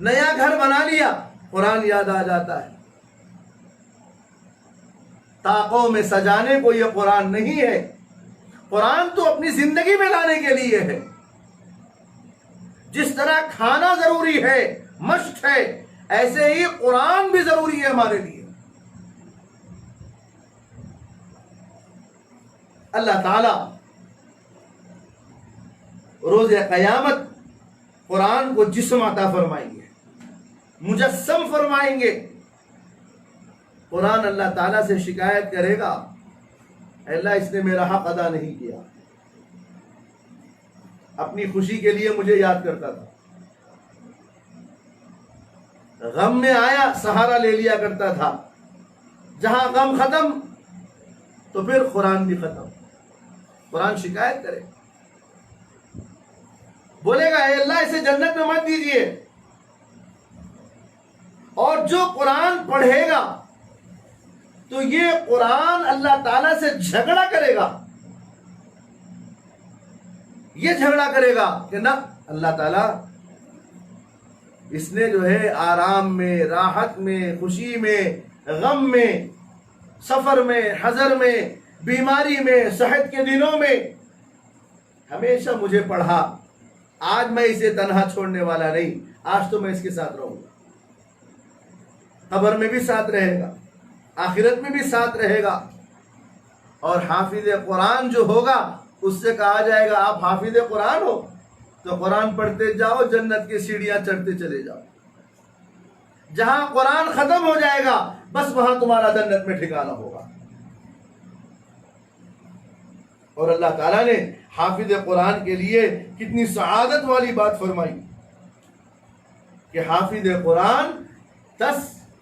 نیا گھر بنا لیا، قرآن یاد آ جاتا ہے۔ طاقوں میں سجانے کو یہ قرآن نہیں ہے، قرآن تو اپنی زندگی میں لانے کے لیے ہے۔ جس طرح کھانا ضروری ہے، مشق ہے، ایسے ہی قرآن بھی ضروری ہے ہمارے لیے۔ اللہ تعالی روز قیامت قرآن کو جسم عطا فرمائیں گے، مجسم فرمائیں گے۔ قرآن اللہ تعالیٰ سے شکایت کرے گا، اے اللہ اس نے میرا حق ادا نہیں کیا، اپنی خوشی کے لیے مجھے یاد کرتا تھا، غم میں آیا سہارا لے لیا کرتا تھا، جہاں غم ختم تو پھر قرآن بھی ختم۔ قرآن شکایت کرے، بولے گا اے اللہ اسے جنت میں مت دیجیے۔ اور جو قرآن پڑھے گا تو یہ قرآن اللہ تعالیٰ سے جھگڑا کرے گا، یہ جھگڑا کرے گا کہ نہ اللہ تعالیٰ اس نے جو ہے آرام میں، راحت میں، خوشی میں، غم میں، سفر میں، حضر میں، بیماری میں، صحت کے دنوں میں ہمیشہ مجھے پڑھا۔ آج میں اسے تنہا چھوڑنے والا نہیں، آج تو میں اس کے ساتھ رہوں گا، قبر میں بھی ساتھ رہے گا، آخرت میں بھی ساتھ رہے گا۔ اور حافظ قرآن جو ہوگا اس سے کہا جائے گا آپ حافظ قرآن ہو تو قرآن پڑھتے جاؤ، جنت کی سیڑھیاں چڑھتے چلے جاؤ۔ جہاں قرآن ختم ہو جائے گا بس وہاں تمہارا جنت میں ٹھکانہ ہوگا۔ اور اللہ تعالیٰ نے حافظ قرآن کے لیے کتنی سعادت والی بات فرمائی کہ حافظ قرآن 10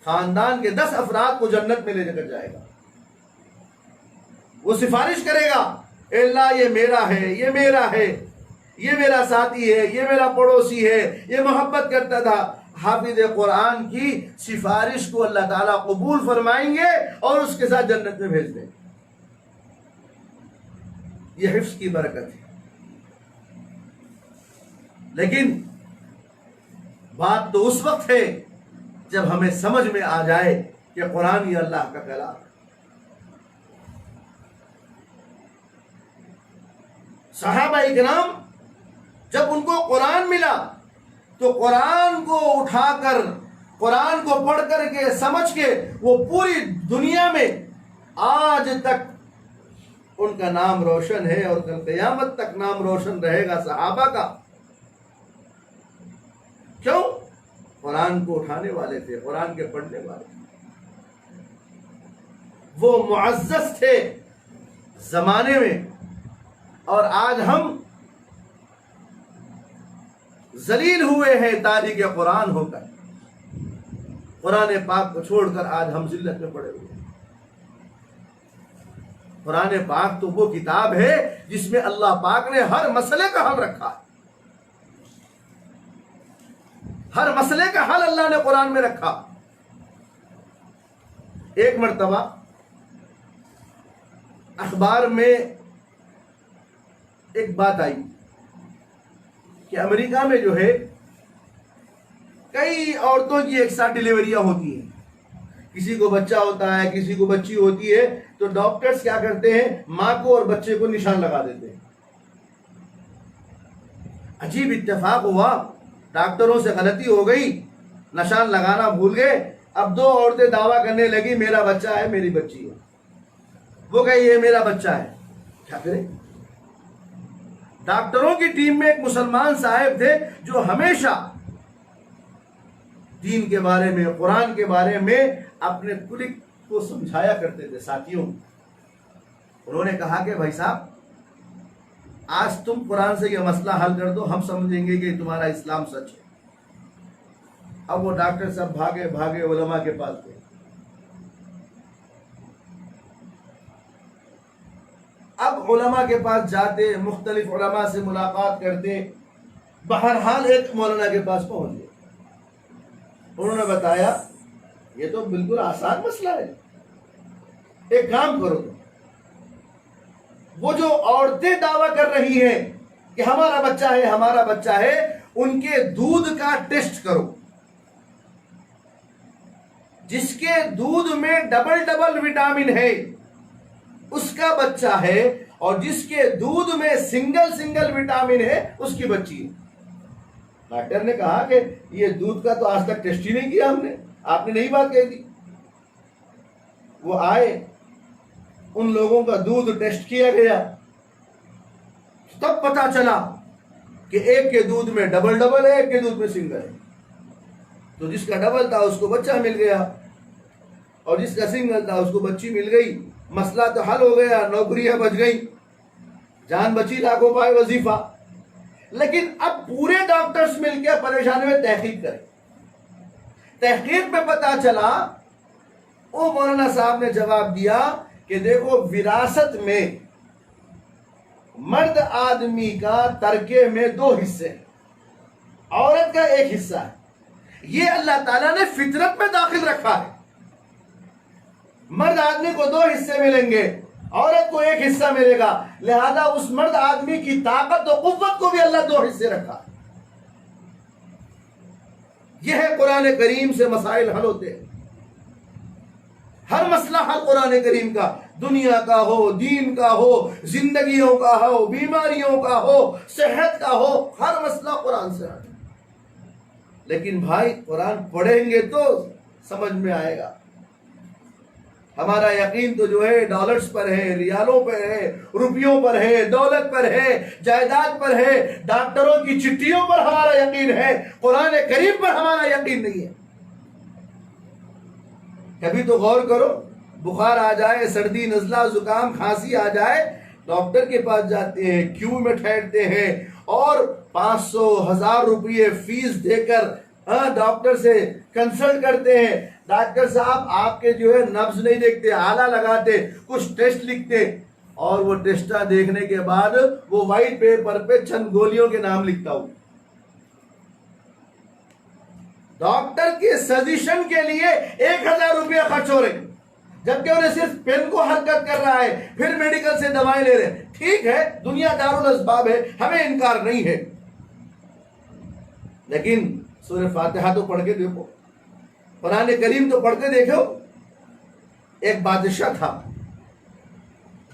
خاندان کے 10 افراد کو جنت میں لے کر جائے گا۔ وہ سفارش کرے گا، اے اللہ یہ میرا ہے، یہ میرا ہے، یہ میرا ساتھی ہے، یہ میرا پڑوسی ہے، یہ محبت کرتا تھا۔ حافظ قرآن کی سفارش کو اللہ تعالیٰ قبول فرمائیں گے اور اس کے ساتھ جنت میں بھیج دیں گے۔ یہ حفظ کی برکت ہے۔ لیکن بات تو اس وقت ہے جب ہمیں سمجھ میں آ جائے کہ قرآن یہ اللہ کا کلام ہے۔ صحابہ اکرام جب ان کو قرآن ملا تو قرآن کو اٹھا کر، قرآن کو پڑھ کر کے، سمجھ کے وہ پوری دنیا میں آج تک ان کا نام روشن ہے اور کل قیامت تک نام روشن رہے گا صحابہ کا۔ کیوں؟ قرآن کو اٹھانے والے تھے، قرآن کے پڑھنے والے تھے، وہ معزز تھے زمانے میں۔ اور آج ہم ذلیل ہوئے ہیں تاریخ قرآن ہو کر، قرآن پاک کو چھوڑ کر آج ہم ذلت میں پڑے ہوئے ہیں۔ قرآن پاک تو وہ کتاب ہے جس میں اللہ پاک نے ہر مسئلے کا حل رکھا ہے، ہر مسئلے کا حل اللہ نے قرآن میں رکھا۔ ایک مرتبہ اخبار میں ایک بات آئی کہ امریکہ میں جو ہے کئی عورتوں کی ایک ساتھ ڈیلیوریاں ہوتی ہیں، کسی کو بچہ ہوتا ہے، کسی کو بچی ہوتی ہے، تو ڈاکٹرز کیا کرتے ہیں، ماں کو اور بچے کو نشان لگا دیتے ہیں۔ عجیب اتفاق ہوا، ڈاکٹروں سے غلطی ہو گئی، نشان لگانا بھول گئے۔ اب 2 عورتیں دعویٰ کرنے لگی میرا بچہ ہے، میری بچی ہے، وہ کہے یہ میرا بچہ ہے۔ کیا کریں؟ ڈاکٹروں کی ٹیم میں ایک مسلمان صاحب تھے جو ہمیشہ دین کے بارے میں، قرآن کے بارے میں اپنے کلیگ کو سمجھایا کرتے تھے، ساتھیوں۔ انہوں نے کہا کہ بھائی صاحب آج تم قرآن سے یہ مسئلہ حل کر دو، ہم سمجھیں گے کہ تمہارا اسلام سچ ہے۔ اب وہ ڈاکٹر صاحب بھاگے بھاگے علماء کے پاس گئے۔ اب علماء کے پاس جاتے، مختلف علماء سے ملاقات کرتے، بہرحال ایک مولانا کے پاس پہنچ گئے۔ انہوں نے بتایا یہ تو بالکل آسان مسئلہ ہے، ایک کام کرو، وہ جو عورتیں دعویٰ کر رہی ہیں کہ ہمارا بچہ ہے، ہمارا بچہ ہے، ان کے دودھ کا ٹیسٹ کرو، جس کے دودھ میں ڈبل وٹامن ہے اس کا بچہ ہے، اور جس کے دودھ میں سنگل وٹامن ہے اس کی بچی ہے۔ ڈاکٹر نے کہا کہ یہ دودھ کا تو آج تک ٹیسٹ ہی نہیں کیا ہم نے، آپ نے نئی بات کہی تھی۔ وہ آئے، ان لوگوں کا دودھ ٹیسٹ کیا گیا، تب پتا چلا کہ ایک کے دودھ میں ڈبل ہے، ایک کے دودھ میں سنگل ہے۔ تو جس کا ڈبل تھا اس کو بچہ مل گیا، اور جس کا سنگل تھا اس کو بچی مل گئی۔ مسئلہ تو حل ہو گیا، نوکریاں بچ گئی، جان بچی، لاکھوں پائے وظیفہ۔ لیکن اب پورے ڈاکٹرز مل کے پریشانی میں تحقیق کریں۔ تحقیق میں پتا چلا، وہ مولانا صاحب نے جواب دیا کہ دیکھو وراثت میں مرد آدمی کا ترکے میں 2 حصے ہیں، عورت کا 1 حصہ ہے۔ یہ اللہ تعالیٰ نے فطرت میں داخل رکھا ہے۔ مرد آدمی کو 2 حصے ملیں گے، عورت کو 1 حصہ ملے گا، لہذا اس مرد آدمی کی طاقت و قوت کو بھی اللہ 2 حصے رکھا ہے۔ یہ ہے قرآن کریم سے مسائل حل ہوتے ہیں. ہر مسئلہ حل قرآن کریم کا، دنیا کا ہو، دین کا ہو، زندگیوں کا ہو، بیماریوں کا ہو، صحت کا ہو، ہر مسئلہ قرآن سے حل. لیکن بھائی قرآن پڑھیں گے تو سمجھ میں آئے گا. ہمارا یقین تو جو ہے ڈالرز پر ہے، ریالوں پر ہے، روپیوں پر ہے، دولت پر ہے، جائیداد پر ہے، ڈاکٹروں کی چٹھیوں پر ہمارا یقین ہے، قرآن کریم پر ہمارا یقین نہیں ہے. کبھی تو غور کرو، بخار آ جائے، سردی نزلہ زکام کھانسی آ جائے، ڈاکٹر کے پاس جاتے ہیں، کیو میں ٹھہرتے ہیں اور 500,000 روپئے فیس دے کر ڈاکٹر سے کنسلٹ کرتے ہیں. ڈاکٹر صاحب آپ کے جو ہے نبض نہیں دیکھتے، آلہ لگاتے، کچھ ٹیسٹ لکھتے، اور وہ ٹیسٹا دیکھنے کے بعد وہ وائٹ پیپر پہ چند گولیوں کے نام لکھتا ہوں. ڈاکٹر کے سجیشن کے لیے 1,000 روپیہ خرچ ہو رہے، جبکہ انہیں صرف پین کو حرکت کر رہا ہے، پھر میڈیکل سے دوائیں لے رہے. ٹھیک ہے، دنیا دارالاسباب ہے، ہمیں انکار نہیں ہے، لیکن سورہ فاتحہ تو پڑھ کے دیکھو، قرآن کریم تو پڑھ کے دیکھو. ایک بادشاہ تھا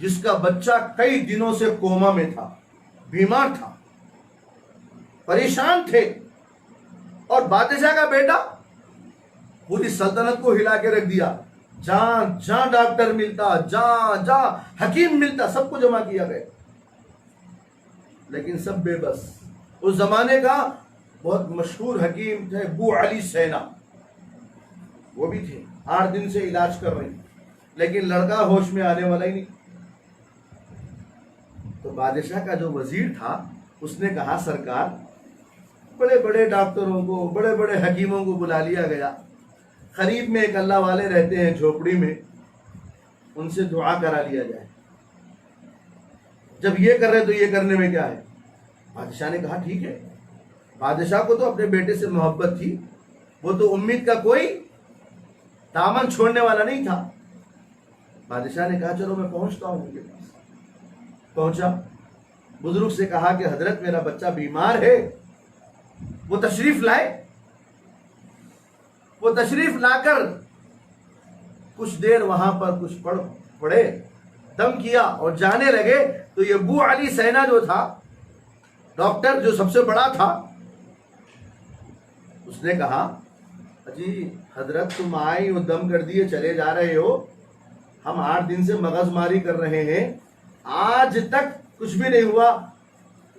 جس کا بچہ کئی دنوں سے کوما میں تھا، بیمار تھا، پریشان تھے، اور بادشاہ کا بیٹا پوری سلطنت کو ہلا کے رکھ دیا. جہاں ڈاکٹر ملتا، جہاں حکیم ملتا، سب کو جمع کیا گیا، لیکن سب بے بس. اس زمانے کا بہت مشہور حکیم تھے ابو علی سینا، وہ بھی تھے، 8 دن سے علاج کر رہے، لیکن لڑکا ہوش میں آنے والا ہی نہیں. تو بادشاہ کا جو وزیر تھا اس نے کہا سرکار، بڑے بڑے ڈاکٹروں کو، بڑے بڑے حکیموں کو بلا لیا گیا، قریب میں ایک اللہ والے رہتے ہیں جھوپڑی میں، ان سے دعا کرا لیا جائے. جب یہ کر رہے تو یہ کرنے میں کیا ہے؟ بادشاہ نے کہا ٹھیک ہے. بادشاہ کو تو اپنے بیٹے سے محبت تھی، وہ تو امید کا کوئی دامن چھوڑنے والا نہیں تھا. بادشاہ نے کہا چلو میں پہنچتا ہوں ان کے پاس. پہنچا، بزرگ سے کہا کہ حضرت میرا بچہ بیمار ہے، وہ تشریف لائے. وہ تشریف لا کر کچھ دیر وہاں پر کچھ پڑھے، دم کیا اور جانے لگے. تو یہ ابو علی سینا جو تھا ڈاکٹر، جو سب سے بڑا تھا، اس نے کہا جی حضرت تم آئے اور دم کر دیے چلے جا رہے ہو، ہم 8 دن سے مغز ماری کر رہے ہیں، آج تک کچھ بھی نہیں ہوا،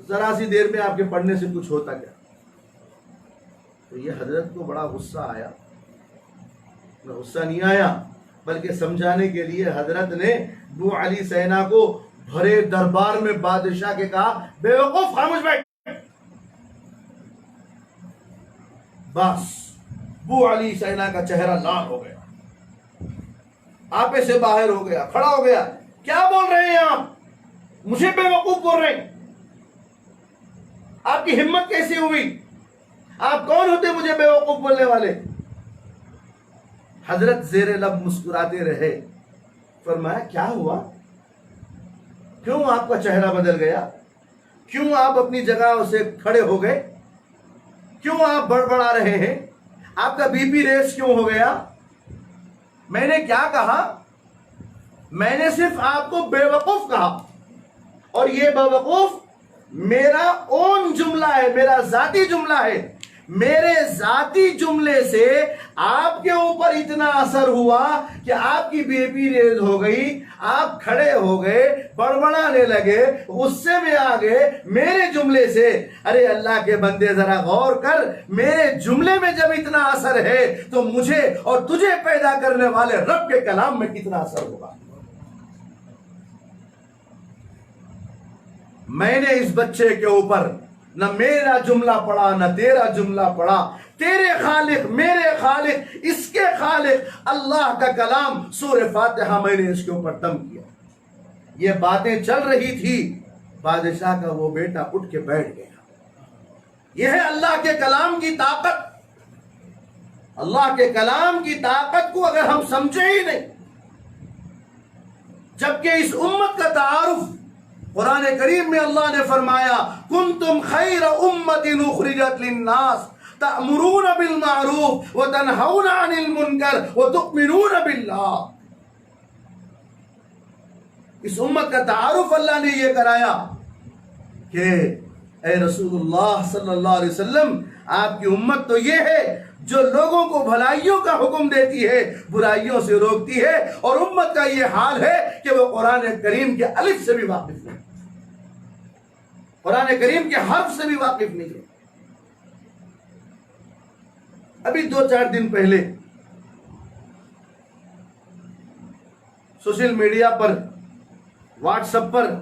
ذرا سی دیر میں آپ کے پڑھنے سے کچھ ہوتا کیا؟ تو یہ حضرت کو بڑا غصہ آیا. غصہ نہیں آیا بلکہ سمجھانے کے لیے حضرت نے ابو علی سینا کو بھرے دربار میں بادشاہ کے کہا بے وقوف خاموش بیٹھ. بس ابو علی سینا کا چہرہ لال ہو گیا، آپے سے باہر ہو گیا، کھڑا ہو گیا. کیا بول رہے ہیں آپ؟ مجھے بے وقوف بول رہے ہیں؟ آپ کی ہمت کیسی ہوئی؟ آپ کون ہوتے مجھے بے وقوف بولنے والے؟ حضرت زیر لب مسکراتے رہے. فرمایا کیا ہوا؟ کیوں آپ کا چہرہ بدل گیا؟ کیوں آپ اپنی جگہ سے کھڑے ہو گئے؟ کیوں آپ بڑبڑا رہے ہیں؟ آپ کا بی پی ریز کیوں ہو گیا؟ میں نے کیا کہا؟ میں نے صرف آپ کو بے وقوف کہا، اور یہ بے وقوف میرا اون جملہ ہے، میرا ذاتی جملہ ہے. میرے ذاتی جملے سے آپ کے اوپر اتنا اثر ہوا کہ آپ کی بی پی ریز ہو گئی، آپ کھڑے ہو گئے، بڑبڑانے لگے، غصے میں آ گئے میرے جملے سے. ارے اللہ کے بندے ذرا غور کر، میرے جملے میں جب اتنا اثر ہے تو مجھے اور تجھے پیدا کرنے والے رب کے کلام میں کتنا اثر ہوگا. میں نے اس بچے کے اوپر نہ میرا جملہ پڑھا نہ تیرا جملہ پڑھا، تیرے خالق، میرے خالق، اس کے خالق اللہ کا کلام سورہ فاتحہ میں نے اس کے اوپر دم کیا. یہ باتیں چل رہی تھی، بادشاہ کا وہ بیٹا اٹھ کے بیٹھ گیا. یہ ہے اللہ کے کلام کی طاقت. اللہ کے کلام کی طاقت کو اگر ہم سمجھے ہی نہیں، جبکہ اس امت کا تعارف قرآن کریم میں اللہ نے فرمایا کنتم خیر امت اخرجت للناس، تأمرون بالمعروف وتنہون عن المنکر وتؤمنون باللہ. اس امت کا تعارف اللہ نے یہ کرایا کہ اے رسول اللہ صلی اللہ علیہ وسلم، آپ کی امت تو یہ ہے جو لوگوں کو بھلائیوں کا حکم دیتی ہے، برائیوں سے روکتی ہے، اور امت کا یہ حال ہے کہ وہ قرآن کریم کے الف سے بھی واقف نہیں، قرآن کریم کے حرف سے بھی واقف نہیں ہے. ابھی 2-4 دن پہلے سوشل میڈیا پر، واٹس ایپ پر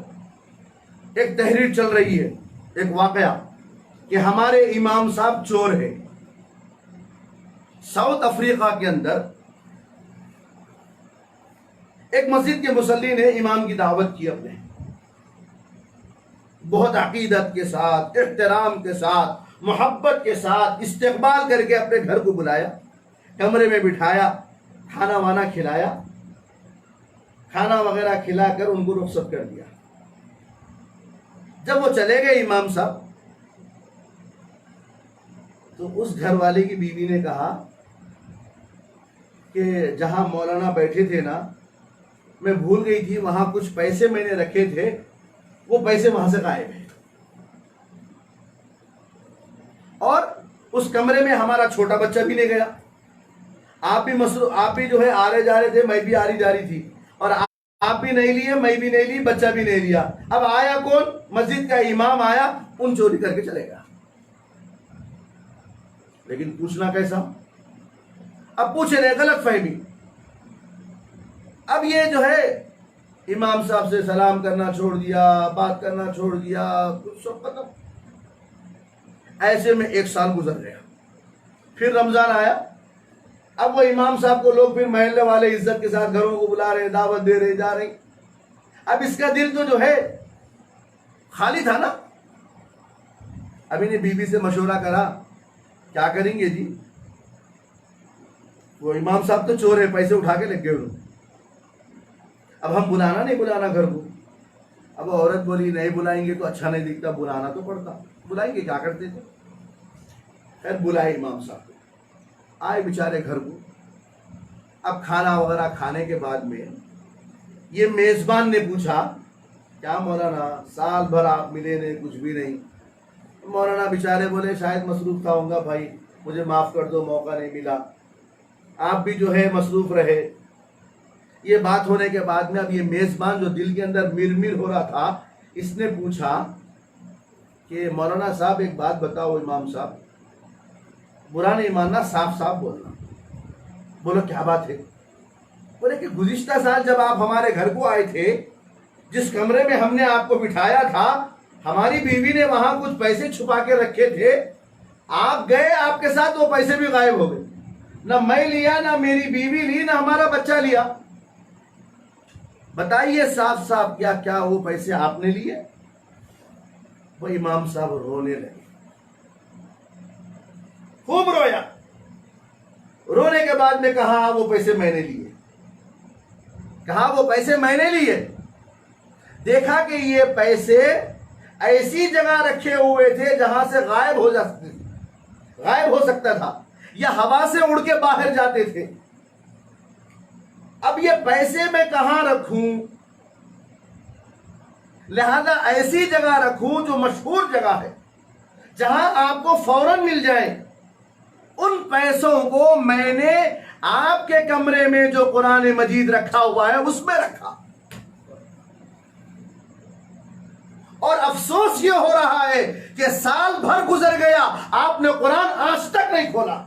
ایک تحریر چل رہی ہے، ایک واقعہ کہ ہمارے امام صاحب چور ہے. ساؤتھ افریقہ کے اندر ایک مسجد کے مصلی نے امام کی دعوت کی، اپنے بہت عقیدت کے ساتھ، احترام کے ساتھ، محبت کے ساتھ استقبال کر کے اپنے گھر کو بلایا، کمرے میں بٹھایا، کھانا وانا کھلایا، کھانا وغیرہ کھلا کر ان کو رخصت کر دیا. جب وہ چلے گئے امام صاحب، تو اس گھر والے کی بیوی نے کہا کہ جہاں مولانا بیٹھے تھے نا، میں بھول گئی تھی، وہاں کچھ پیسے میں نے رکھے تھے، وہ پیسے وہاں سے غائب ہیں، اور اس کمرے میں ہمارا چھوٹا بچہ بھی نہیں گیا. آپ بھی جو ہے آ رہے جا رہے تھے، میں بھی آ رہی جا رہی تھی، اور آپ بھی نہیں لیے، میں بھی نہیں لی، بچہ بھی نہیں لیا. اب آیا کون؟ مسجد کا امام آیا، ان چوری کر کے چلے گا. لیکن پوچھنا کیسا؟ اب پوچھ رہے، غلط فہمی. اب یہ جو ہے امام صاحب سے سلام کرنا چھوڑ دیا، بات کرنا چھوڑ دیا، کچھ سب ختم. ایسے میں 1 سال گزر گیا. پھر رمضان آیا. اب وہ امام صاحب کو لوگ پھر محلے والے عزت کے ساتھ گھروں کو بلا رہے، دعوت دے رہے، جا رہے. اب اس کا دل تو جو ہے خالی تھا نا. اب انہیں بیوی سے مشورہ کرا، کیا کریں گے جی؟ وہ امام صاحب تو چور ہے، پیسے اٹھا کے لگ گئے انہوں. اب ہم بلانا نہیں بلانا گھر کو؟ اب عورت بولی نہیں بلائیں گے تو اچھا نہیں دکھتا، بلانا تو پڑتا. بلائیں گے، کیا کرتے تھے. خیر بلائے امام صاحب کو، آئے بیچارے گھر کو. اب کھانا وغیرہ کھانے کے بعد میں یہ میزبان نے پوچھا، کیا مولانا سال بھر آپ ملے نہیں، کچھ بھی نہیں. مولانا بیچارے بولے شاید مصروف تھا ہوں گا بھائی، مجھے معاف کر دو، موقع نہیں ملا، آپ بھی جو ہے مصروف رہے. یہ بات ہونے کے بعد میں اب یہ میزبان جو دل کے اندر مر ہو رہا تھا، اس نے پوچھا کہ مولانا صاحب ایک بات بتاؤ، امام صاحب برا نہیں ماننا، صاف صاف بولنا. بولو کیا بات ہے؟ بولے کہ گزشتہ سال جب آپ ہمارے گھر کو آئے تھے، جس کمرے میں ہم نے آپ کو بٹھایا تھا، ہماری بیوی نے وہاں کچھ پیسے چھپا کے رکھے تھے، آپ گئے، آپ کے ساتھ وہ پیسے بھی غائب ہو گئے. نہ میں لیا، نہ میری بیوی لی، نہ ہمارا بچہ لیا. بتائیے صاف صاف، کیا کیا وہ پیسے آپ نے لیے؟ وہ امام صاحب رونے لگے، خوب رویا. رونے کے بعد میں کہا وہ پیسے میں نے لیے. کہا وہ پیسے میں نے لیے. دیکھا کہ یہ پیسے ایسی جگہ رکھے ہوئے تھے جہاں سے غائب ہو سکتا تھا، یا ہوا سے اڑ کے باہر جاتے تھے. اب یہ پیسے میں کہاں رکھوں؟ لہذا ایسی جگہ رکھوں جو مشہور جگہ ہے، جہاں آپ کو فوراً مل جائے. ان پیسوں کو میں نے آپ کے کمرے میں جو قرآن مجید رکھا ہوا ہے اس میں رکھا. اور افسوس یہ ہو رہا ہے کہ سال بھر گزر گیا، آپ نے قرآن آج تک نہیں کھولا.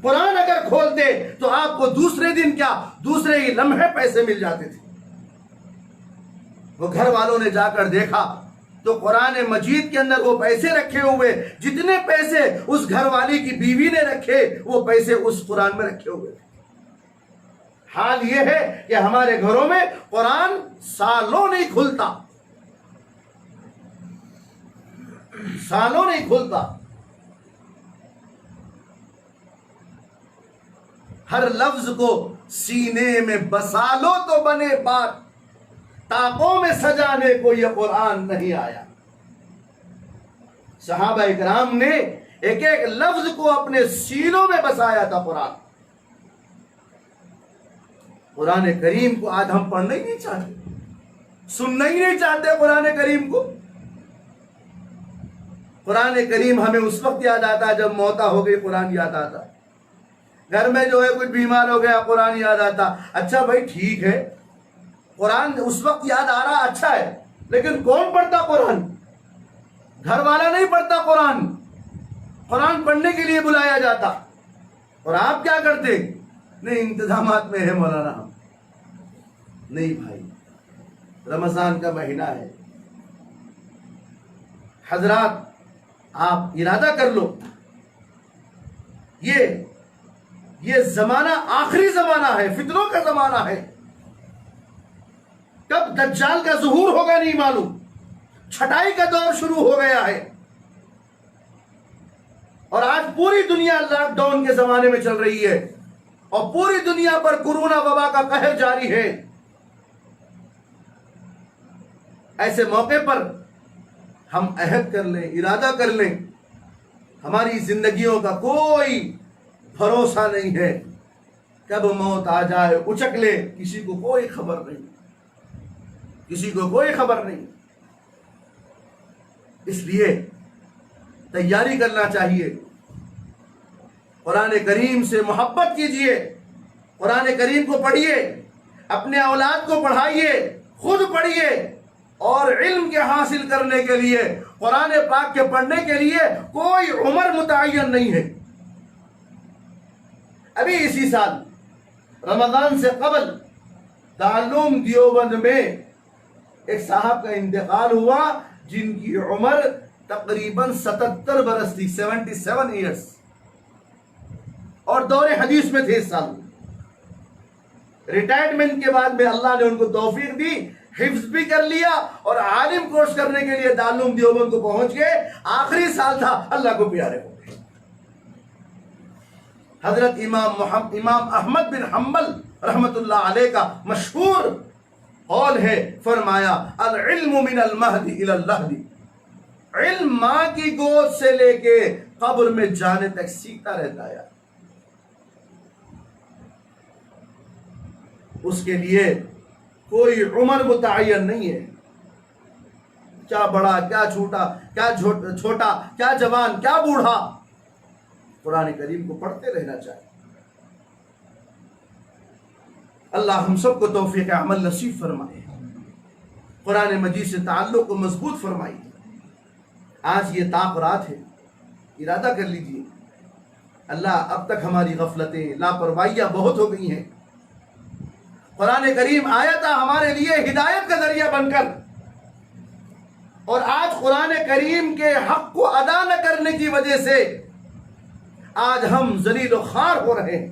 قرآن اگر کھولتے تو آپ کو دوسرے دن کیا، دوسرے ہی لمحے پیسے مل جاتے تھے. وہ گھر والوں نے جا کر دیکھا تو قرآن مجید کے اندر وہ پیسے رکھے ہوئے، جتنے پیسے اس گھر والی کی بیوی نے رکھے، وہ پیسے اس قرآن میں رکھے ہوئے تھے. حال یہ ہے کہ ہمارے گھروں میں قرآن سالوں نہیں کھلتا، سالوں نہیں کھلتا. ہر لفظ کو سینے میں بسا لو تو بنے بات، طاقوں میں سجانے کو یہ قرآن نہیں آیا. صحابہ اکرام نے ایک ایک لفظ کو اپنے سینوں میں بسایا تھا قرآن. قرآن کریم کو آج ہم پڑھنا ہی نہیں چاہتے, سننا ہی نہیں چاہتے قرآن کریم کو. قرآن کریم ہمیں اس وقت یاد آتا جب موتا ہو گئی, قرآن یاد آتا. گھر میں جو ہے کچھ بیمار ہو گیا, قرآن یاد آتا. اچھا بھائی ٹھیک ہے, قرآن اس وقت یاد آ رہا اچھا ہے, لیکن کون پڑھتا قرآن؟ گھر والا نہیں پڑھتا قرآن. قرآن پڑھنے کے لیے بلایا جاتا. اور آپ کیا کرتے؟ نہیں انتظامات میں ہے مولانا ہم. نہیں بھائی, رمضان کا مہینہ ہے. حضرات آپ ارادہ کر لو, یہ زمانہ آخری زمانہ ہے, فتنوں کا زمانہ ہے. کب دجال کا ظہور ہوگا نہیں معلوم. چھٹائی کا دور شروع ہو گیا ہے, اور آج پوری دنیا لاک ڈاؤن کے زمانے میں چل رہی ہے, اور پوری دنیا پر کورونا وبا کا قہر جاری ہے. ایسے موقع پر ہم عہد کر لیں, ارادہ کر لیں, ہماری زندگیوں کا کوئی بھروسہ نہیں ہے, کب موت آ جائے اچک لے, کسی کو کوئی خبر نہیں, کسی کو کوئی خبر نہیں. اس لیے تیاری کرنا چاہیے. قرآن کریم سے محبت کیجئے, قرآن کریم کو پڑھیے, اپنے اولاد کو پڑھائیے, خود پڑھیے. اور علم کے حاصل کرنے کے لیے, قرآن پاک کے پڑھنے کے لیے کوئی عمر متعین نہیں ہے. ابھی اسی سال رمضان سے قبل دارالعلوم دیوبند میں ایک صاحب کا انتقال ہوا جن کی عمر تقریباً 77 برس تھی, 77 ایئرس, اور دور حدیث میں تھے اس سال. ریٹائرمنٹ کے بعد میں اللہ نے ان کو توفیق دی, حفظ بھی کر لیا, اور عالم کورس کرنے کے لیے دارالعلوم دیوبند کو پہنچ گئے. آخری سال تھا, اللہ کو پیارے ہو گئے. حضرت امام احمد بن حنبل رحمت اللہ علیہ کا مشہور قول ہے, فرمایا العلم من المہد الی اللحد. علم ماں کی گود سے لے کے قبر میں جانے تک سیکھتا رہتا ہے. اس کے لیے کوئی عمر متعین نہیں ہے, کیا بڑا کیا چھوٹا کیا جوان کیا بوڑھا, قرآن کریم کو پڑھتے رہنا چاہیے. اللہ ہم سب کو توفیق عمل نصیب فرمائے, قرآن مجید سے تعلق کو مضبوط فرمائے. آج یہ طاق رات ہے, ارادہ کر لیجیے. اللہ اب تک ہماری غفلتیں لاپرواہیاں بہت ہو گئی ہیں. قرآن کریم آیا تھا ہمارے لیے ہدایت کا ذریعہ بن کر, اور آج قرآن کریم کے حق کو ادا نہ کرنے کی وجہ سے آج ہم ذلیل و خوار ہو رہے ہیں.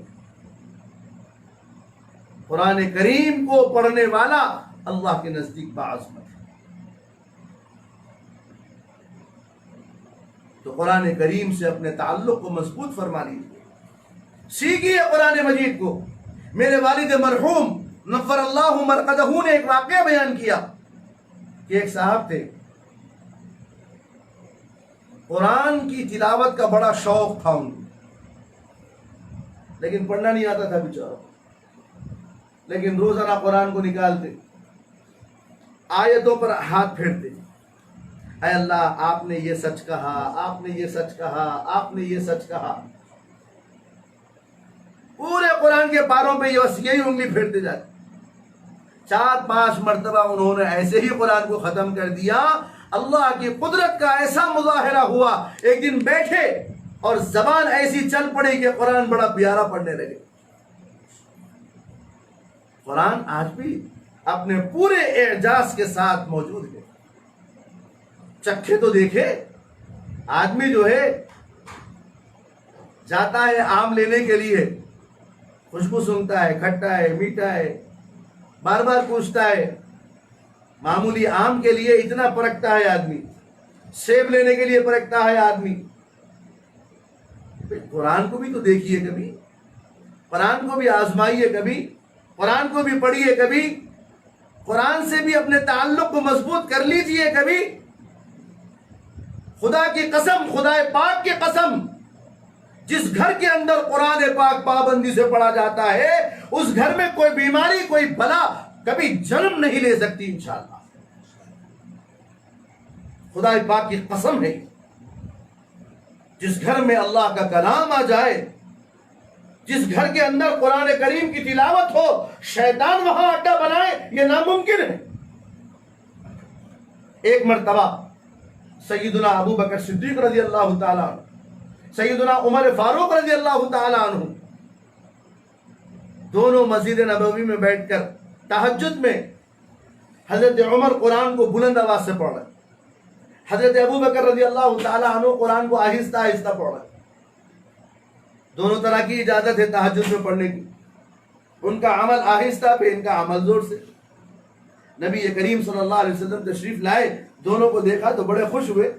قرآن کریم کو پڑھنے والا اللہ کے نزدیک باعظمت ہے. تو قرآن کریم سے اپنے تعلق کو مضبوط فرما لیجیے, سیکھیے قرآن مجید کو. میرے والد مرحوم نفر اللہ مرقدہ نے ایک واقعہ بیان کیا کہ ایک صاحب تھے, قرآن کی تلاوت کا بڑا شوق تھا ان کو, لیکن پڑھنا نہیں آتا تھا بیچارہ. لیکن روزانہ قرآن کو نکالتے, آیتوں پر ہاتھ پھیرتے, اے اللہ آپ نے یہ سچ کہا, آپ نے یہ سچ کہا, آپ نے یہ سچ کہا. پورے قرآن کے پاروں پہ یہی انگلی پھیرتے جاتے. 4-5 مرتبہ انہوں نے ایسے ہی قرآن کو ختم کر دیا. اللہ کی قدرت کا ایسا مظاہرہ ہوا, ایک دن بیٹھے اور زبان ایسی چل پڑی کہ قرآن بڑا پیارا پڑھنے لگے. قرآن آج بھی اپنے پورے اعجاز کے ساتھ موجود ہے. چکھے تو دیکھے, آدمی جو ہے جاتا ہے آم لینے کے لیے, خوشبو سنتا ہے, کھٹا ہے, میٹھا ہے, بار بار پوچھتا ہے. معمولی آم کے لیے اتنا پرکھتا ہے آدمی, سیب لینے کے لیے پرکھتا ہے آدمی. قرآن کو بھی تو دیکھیے کبھی, قرآن کو بھی آزمائیے کبھی, قرآن کو بھی پڑھیے کبھی, قرآن سے بھی اپنے تعلق کو مضبوط کر لیجئے کبھی. خدا کی قسم، خدا پاک کی قسم، جس گھر کے اندر قرآن پاک پابندی سے پڑھا جاتا ہے اس گھر میں کوئی بیماری، کوئی بلا کبھی جنم نہیں لے سکتی انشاءاللہ۔ خدا پاک کی قسم ہے، جس گھر میں اللہ کا کلام آ جائے، جس گھر کے اندر قرآن کریم کی تلاوت ہو، شیطان وہاں اڈا بنائے یہ ناممکن ہے۔ ایک مرتبہ سیدنا ابو بکر صدیق رضی اللہ تعالیٰ عنہ، سیدنا عمر فاروق رضی اللہ تعالیٰ عنہ دونوں مسجد نبوی میں بیٹھ کر تہجد میں حضرت عمر قرآن کو بلند آواز سے پڑھ رہے، حضرت ابو بکر رضی اللہ تعالیٰ عنہ قرآن کو آہستہ آہستہ پڑھ رہے۔ دونوں طرح کی اجازت ہے تہجد میں پڑھنے کی، ان کا عمل آہستہ پہ، ان کا عمل زور سے۔ نبی کریم صلی اللہ علیہ وسلم تشریف لائے، دونوں کو دیکھا تو بڑے خوش ہوئے،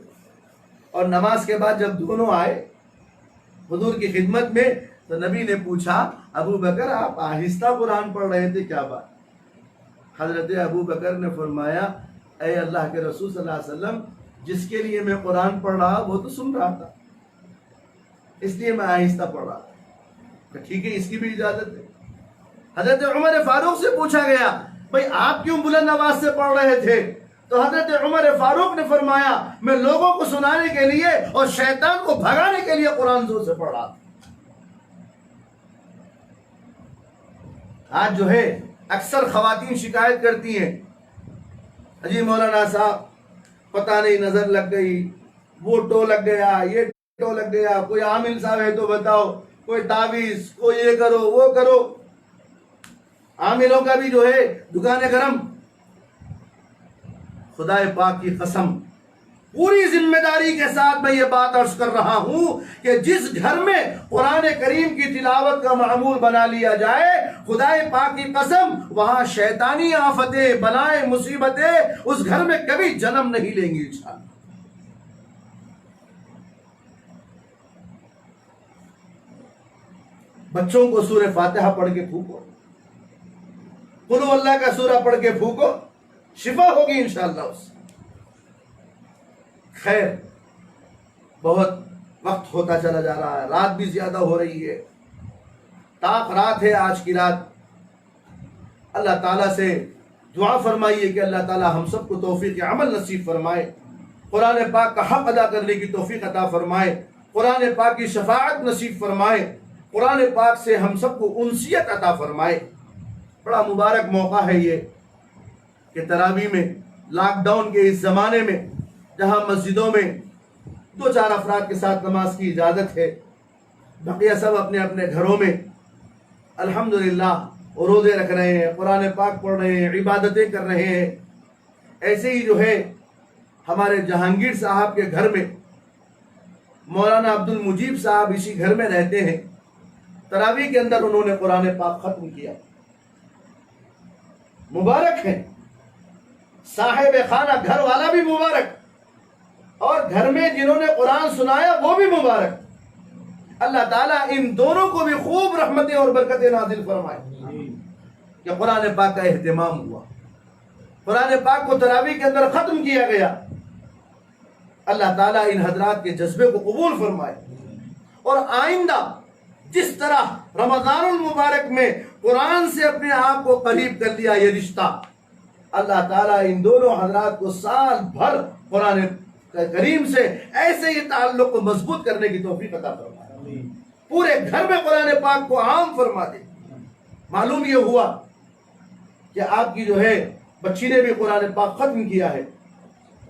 اور نماز کے بعد جب دونوں آئے حضور کی خدمت میں تو نبی نے پوچھا، ابو بکر آپ آہستہ قرآن پڑھ رہے تھے، کیا بات؟ حضرت ابو بکر نے فرمایا، اے اللہ کے رسول صلی اللہ علیہ وسلم، جس کے لیے میں قرآن پڑھ رہا وہ تو سن رہا تھا، اس لیے میں آہستہ پڑھ رہا تھا۔ ٹھیک ہے، اس کی بھی اجازت ہے۔ حضرت عمر فاروق سے پوچھا گیا، بھئی آپ کیوں بلند آواز سے پڑھ رہے تھے؟ تو حضرت عمر فاروق نے فرمایا، میں لوگوں کو سنانے کے لیے اور شیطان کو بھگانے کے لیے قرآن زور سے پڑھ رہا تھا۔ آج جو ہے اکثر خواتین شکایت کرتی ہیں، جی مولانا صاحب پتہ نہیں نظر لگ گئی، وہ ٹو لگ گیا، یہ ٹو لگ گیا، کوئی عامل صاحب ہے تو بتاؤ، کوئی تعویذ، کوئی یہ کرو وہ کرو۔ عاملوں کا بھی جو ہے دکانیں گرم۔ خدا پاک کی قسم، پوری ذمہ داری کے ساتھ میں یہ بات عرض کر رہا ہوں کہ جس گھر میں قرآن کریم کی تلاوت کا معمول بنا لیا جائے، خدا پاک کی قسم وہاں شیطانی آفتیں، بلائیں، مصیبتیں اس گھر میں کبھی جنم نہیں لیں گی انشاءاللہ۔ بچوں کو سورہ فاتحہ پڑھ کے پھونکو، قل ہو اللہ کا سورہ پڑھ کے پھونکو، شفا ہوگی انشاءاللہ اس سے۔ خیر، بہت وقت ہوتا چلا جا رہا ہے، رات بھی زیادہ ہو رہی ہے، طاق رات ہے آج کی رات۔ اللہ تعالیٰ سے دعا فرمائیے کہ اللہ تعالیٰ ہم سب کو توفیق عمل نصیب فرمائے، قرآن پاک کا حق ادا کرنے کی توفیق عطا فرمائے، قرآن پاک کی شفاعت نصیب فرمائے، قرآن پاک سے ہم سب کو انسیت عطا فرمائے۔ بڑا مبارک موقع ہے یہ کہ تراویح میں لاک ڈاؤن کے اس زمانے میں جہاں مسجدوں میں 2-4 افراد کے ساتھ نماز کی اجازت ہے، بقیہ سب اپنے اپنے گھروں میں الحمدللہ روزے رکھ رہے ہیں، قرآن پاک پڑھ رہے ہیں، عبادتیں کر رہے ہیں۔ ایسے ہی جو ہے ہمارے جہانگیر صاحب کے گھر میں مولانا عبد المجیب صاحب اسی گھر میں رہتے ہیں، تراویح کے اندر انہوں نے قرآن پاک ختم کیا۔ مبارک ہے، صاحب خانہ گھر والا بھی مبارک، اور گھر میں جنہوں نے قرآن سنایا وہ بھی مبارک۔ اللہ تعالیٰ ان دونوں کو بھی خوب رحمتیں اور برکتیں نازل فرمائے کہ قرآن پاک کا اہتمام ہوا، قرآن پاک کو تراویح کے اندر ختم کیا گیا۔ اللہ تعالیٰ ان حضرات کے جذبے کو قبول فرمائے، اور آئندہ جس طرح رمضان المبارک میں قرآن سے اپنے آپ کو قریب کر لیا یہ رشتہ، اللہ تعالیٰ ان دونوں حضرات کو سال بھر قرآن کریم سے ایسے ہی تعلق کو مضبوط کرنے کی توفیق عطا فرمائے، پورے گھر میں قرآن پاک کو عام فرما دے۔ معلوم یہ ہوا کہ آپ کی جو ہے بچی نے بھی قرآن پاک ختم کیا ہے،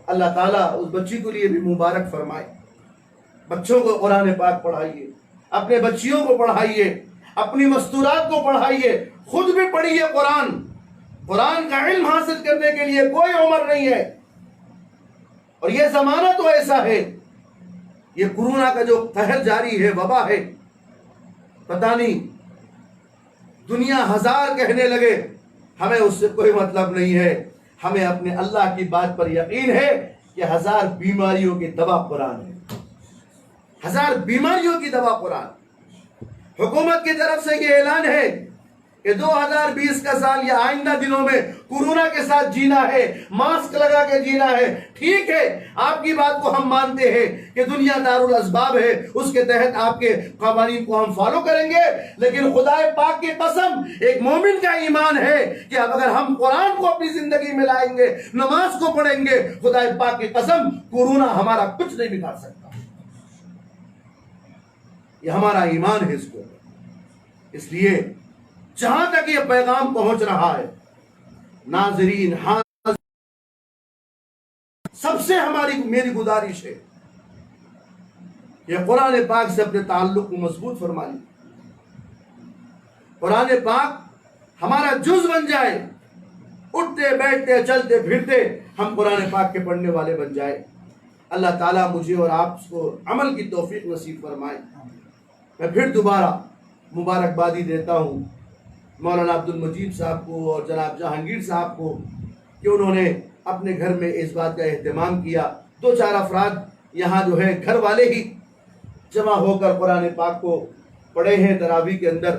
اللہ تعالیٰ اس بچی کے لیے بھی مبارک فرمائے۔ بچوں کو قرآن پاک پڑھائیے، اپنے بچیوں کو پڑھائیے، اپنی مستورات کو پڑھائیے، خود بھی پڑھیے قرآن۔ قرآن کا علم حاصل کرنے کے لیے کوئی عمر نہیں ہے، اور یہ زمانہ تو ایسا ہے، یہ کورونا کا جو قہر جاری ہے، وبا ہے، پتہ نہیں دنیا ہزار کہنے لگے، ہمیں اس سے کوئی مطلب نہیں ہے۔ ہمیں اپنے اللہ کی بات پر یقین ہے کہ 1000 بیماریوں کی دوا قرآن ہے، 1000 بیماریوں کی دوا قرآن۔ حکومت کی طرف سے یہ اعلان ہے کہ 2020 کا سال یا آئندہ دنوں میں کورونا کے ساتھ جینا ہے، ماسک لگا کے جینا ہے، ٹھیک ہے، آپ کی بات کو ہم مانتے ہیں کہ دنیا دارالاسباب ہے، اس کے تحت آپ کے قوانین کو ہم فالو کریں گے، لیکن خدا پاک کی قسم، ایک مومن کا ایمان ہے کہ اب اگر ہم قرآن کو اپنی زندگی میں لائیں گے، نماز کو پڑھیں گے، خدا پاک کی قسم کورونا ہمارا کچھ نہیں بگاڑ سکتا۔ یہ ہمارا ایمان ہے اس کو۔ اس لیے جہاں تک یہ پیغام پہنچ رہا ہے، ناظرین سب سے میری گزارش ہے کہ قرآن پاک سے اپنے تعلق کو مضبوط فرما لیں، قرآن پاک ہمارا جز بن جائے، اٹھتے بیٹھتے چلتے پھرتے ہم قرآن پاک کے پڑھنے والے بن جائے۔ اللہ تعالیٰ مجھے اور آپ کو عمل کی توفیق نصیب فرمائے۔ میں پھر دوبارہ مبارکبادی دیتا ہوں مولانا عبد المجید صاحب کو اور جناب جہانگیر صاحب کو کہ انہوں نے اپنے گھر میں اس بات کا اہتمام کیا۔ 2-4 افراد یہاں جو ہے گھر والے ہی جمع ہو کر قرآن پاک کو پڑھے ہیں تراویح کے اندر۔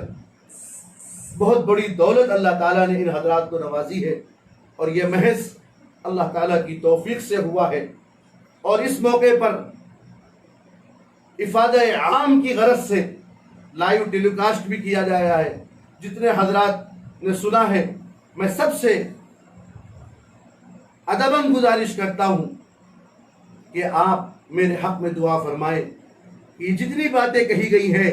بہت بڑی دولت اللہ تعالیٰ نے ان حضرات کو نوازی ہے، اور یہ محض اللہ تعالیٰ کی توفیق سے ہوا ہے۔ اور اس موقع پر افادہ عام کی غرض سے لائیو ٹیلی کاسٹ بھی کیا جایا ہے۔ جتنے حضرات نے سنا ہے، میں سب سے ادباً گزارش کرتا ہوں کہ آپ میرے حق میں دعا فرمائیں کہ جتنی باتیں کہی گئی ہیں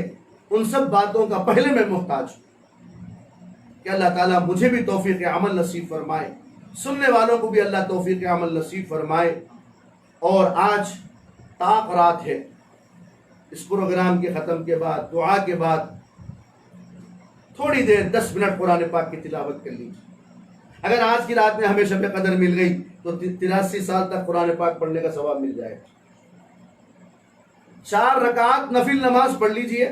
ان سب باتوں کا پہلے میں محتاج ہوں کہ اللہ تعالیٰ مجھے بھی توفیق عمل نصیب فرمائے، سننے والوں کو بھی اللہ توفیق عمل نصیب فرمائے۔ اور آج طاق رات ہے، اس پروگرام کے ختم کے بعد، دعا کے بعد تھوڑی دیر 10 منٹ قرآن پاک کی تلاوت کر لیجیے۔ اگر آج کی رات میں ہمیں شب قدر مل گئی تو 83 سال تک قرآن پاک پڑھنے کا ثواب مل جائے۔ 4 رکعات نفل نماز پڑھ لیجئے۔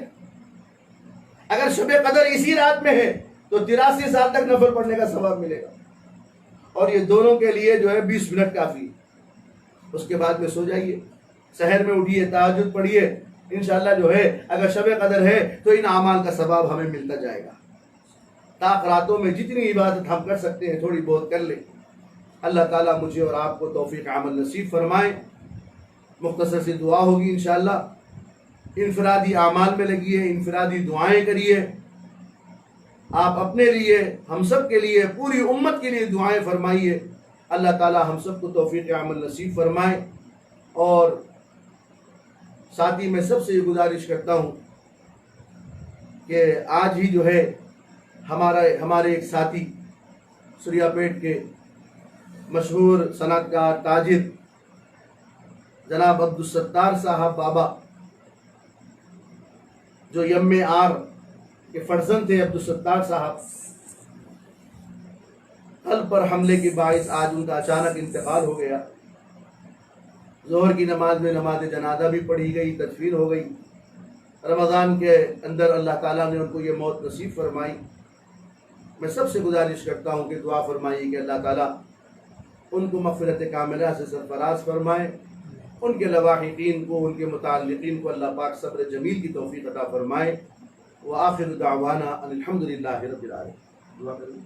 اگر شب قدر اسی رات میں ہے تو 83 سال تک نفل پڑھنے کا ثواب ملے گا، اور یہ دونوں کے لیے جو ہے 20 منٹ کافی ہے۔ اس کے بعد میں سو جائیے، سحر میں اٹھیے، تہجد پڑھیے، انشاءاللہ جو ہے اگر شب قدر ہے تو ان اعمال کا ثواب ہمیں ملتا جائے گا۔ طاق راتوں میں جتنی عبادت ہم کر سکتے ہیں تھوڑی بہت کر لیں۔ اللہ تعالیٰ مجھے اور آپ کو توفیق عمل نصیب فرمائے۔ مختصر سی دعا ہوگی انشاءاللہ۔ انفرادی اعمال میں لگیے، انفرادی دعائیں کریے، آپ اپنے لیے، ہم سب کے لیے، پوری امت کے لیے دعائیں فرمائیے۔ اللہ تعالیٰ ہم سب کو توفیق عمل نصیب فرمائے۔ اور ساتھ ہی میں سب سے یہ گزارش کرتا ہوں کہ آج ہی جو ہے ہمارے ایک ساتھی سوریا پیٹ کے مشہور صنعت کار تاجر جناب عبدالستار صاحب بابا، جو یم آر کے فرزند تھے عبدالستار صاحب، قلب پر حملے کے باعث آج ان کا اچانک انتقال ہو گیا۔ ظہر کی نماز میں نماز جنازہ بھی پڑھی گئی، تدفین ہو گئی۔ رمضان کے اندر اللہ تعالیٰ نے ان کو یہ موت نصیب فرمائی۔ میں سب سے گزارش کرتا ہوں کہ دعا فرمائیے کہ اللہ تعالیٰ ان کو مغفرت کاملہ سے سرفراز فرمائے، ان کے لواحقین کو، ان کے متعلقین کو اللہ پاک صبر جمیل کی توفیق عطا فرمائے۔ وآخر دعوانا ان الحمدللہ رب العالمین۔ دعا کریں۔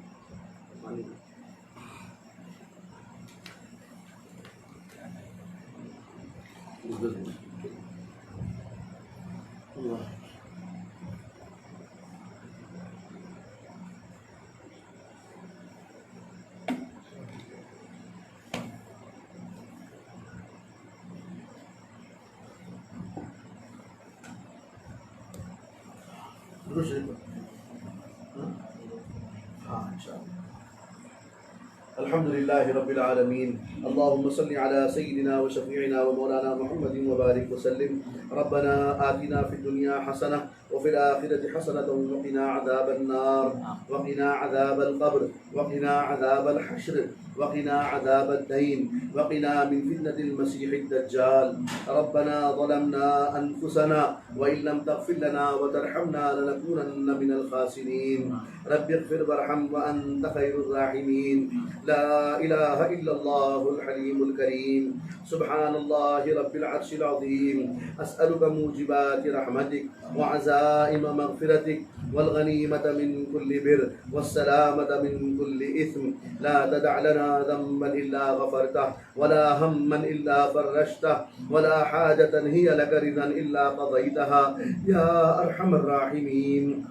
الحمد لله رب العالمين، اللهم صل على سيدنا وشفيعنا ومولانا محمد وبارك وسلم. ربنا آتنا في الدنيا حسنة وفي الآخرة حسنة وقنا عذاب النار، وقنا عذاب القبر، وقنا عذاب الحشر، وقنا عذاب الدين، وقنا من فتنة المسيح الدجال. ربنا ظلمنا أنفسنا وإن لم تغفر لنا وترحمنا لنكونن من الخاسرين. رب اغفر وارحم وأنت خير الراحمين. لا إله إلا الله الحليم الكريم. سبحان الله رب العرش العظيم. أسألك موجبات رحمتك وعزائم غنائم مغفرتك والغنيمة من كل بر والسلامة من كل إثم. لا تدع لنا ذنبا إلا غفرته ولا هما إلا فرجته ولا حاجة هي لك رضا إلا قضيتها يا أرحم الراحمين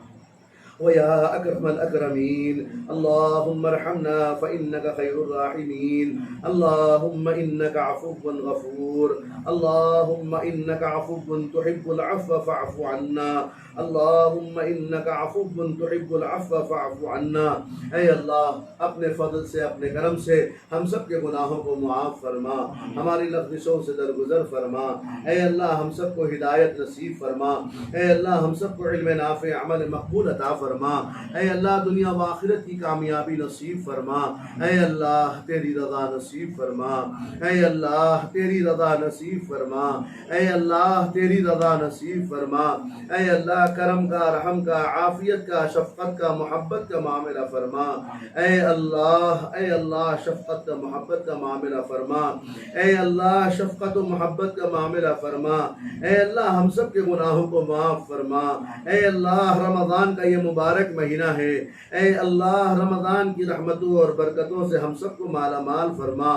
ويا أكرم الأكرمين. اللهم ارحمنا فإنك خير الراحمين. اللهم إنك عفو غفور. اللهم إنك عفو تحب العفو فاعف عنا. اللهم إنك عفو تحب العفو فاعف عنا. اے اللہ اپنے فضل سے اپنے کرم سے ہم سب کے گناہوں کو معاف فرما، ہماری لغزشوں سے درگزر فرما. اے اللہ ہم سب کو ہدایت نصیب فرما. اے اللہ ہم سب کو علم نافع عمل مقبول عطا فرما. اے اللہ دنیا و آخرت کی کامیابی نصیب فرما. اے اللہ تیری رضا نصیب فرما. اے اللہ تیری رضا نصیب فرما. اے اللہ تیری رضا نصیب فرما. اے اللہ کرم کا، رحم کا، عافیت کا، شفقت کا، محبت کا معاملہ فرما. اے اللہ شفقت کا، محبت کا معاملہ فرما. اے اللہ شفقت و محبت کا معاملہ فرما. اے اللہ ہم سب کے گناہوں کو معاف فرما. اے اللہ رمضان کا یہ مبارک مہینہ ہے. اے اللہ رمضان کی رحمتوں اور برکتوں سے ہم سب کو مالا مال فرما.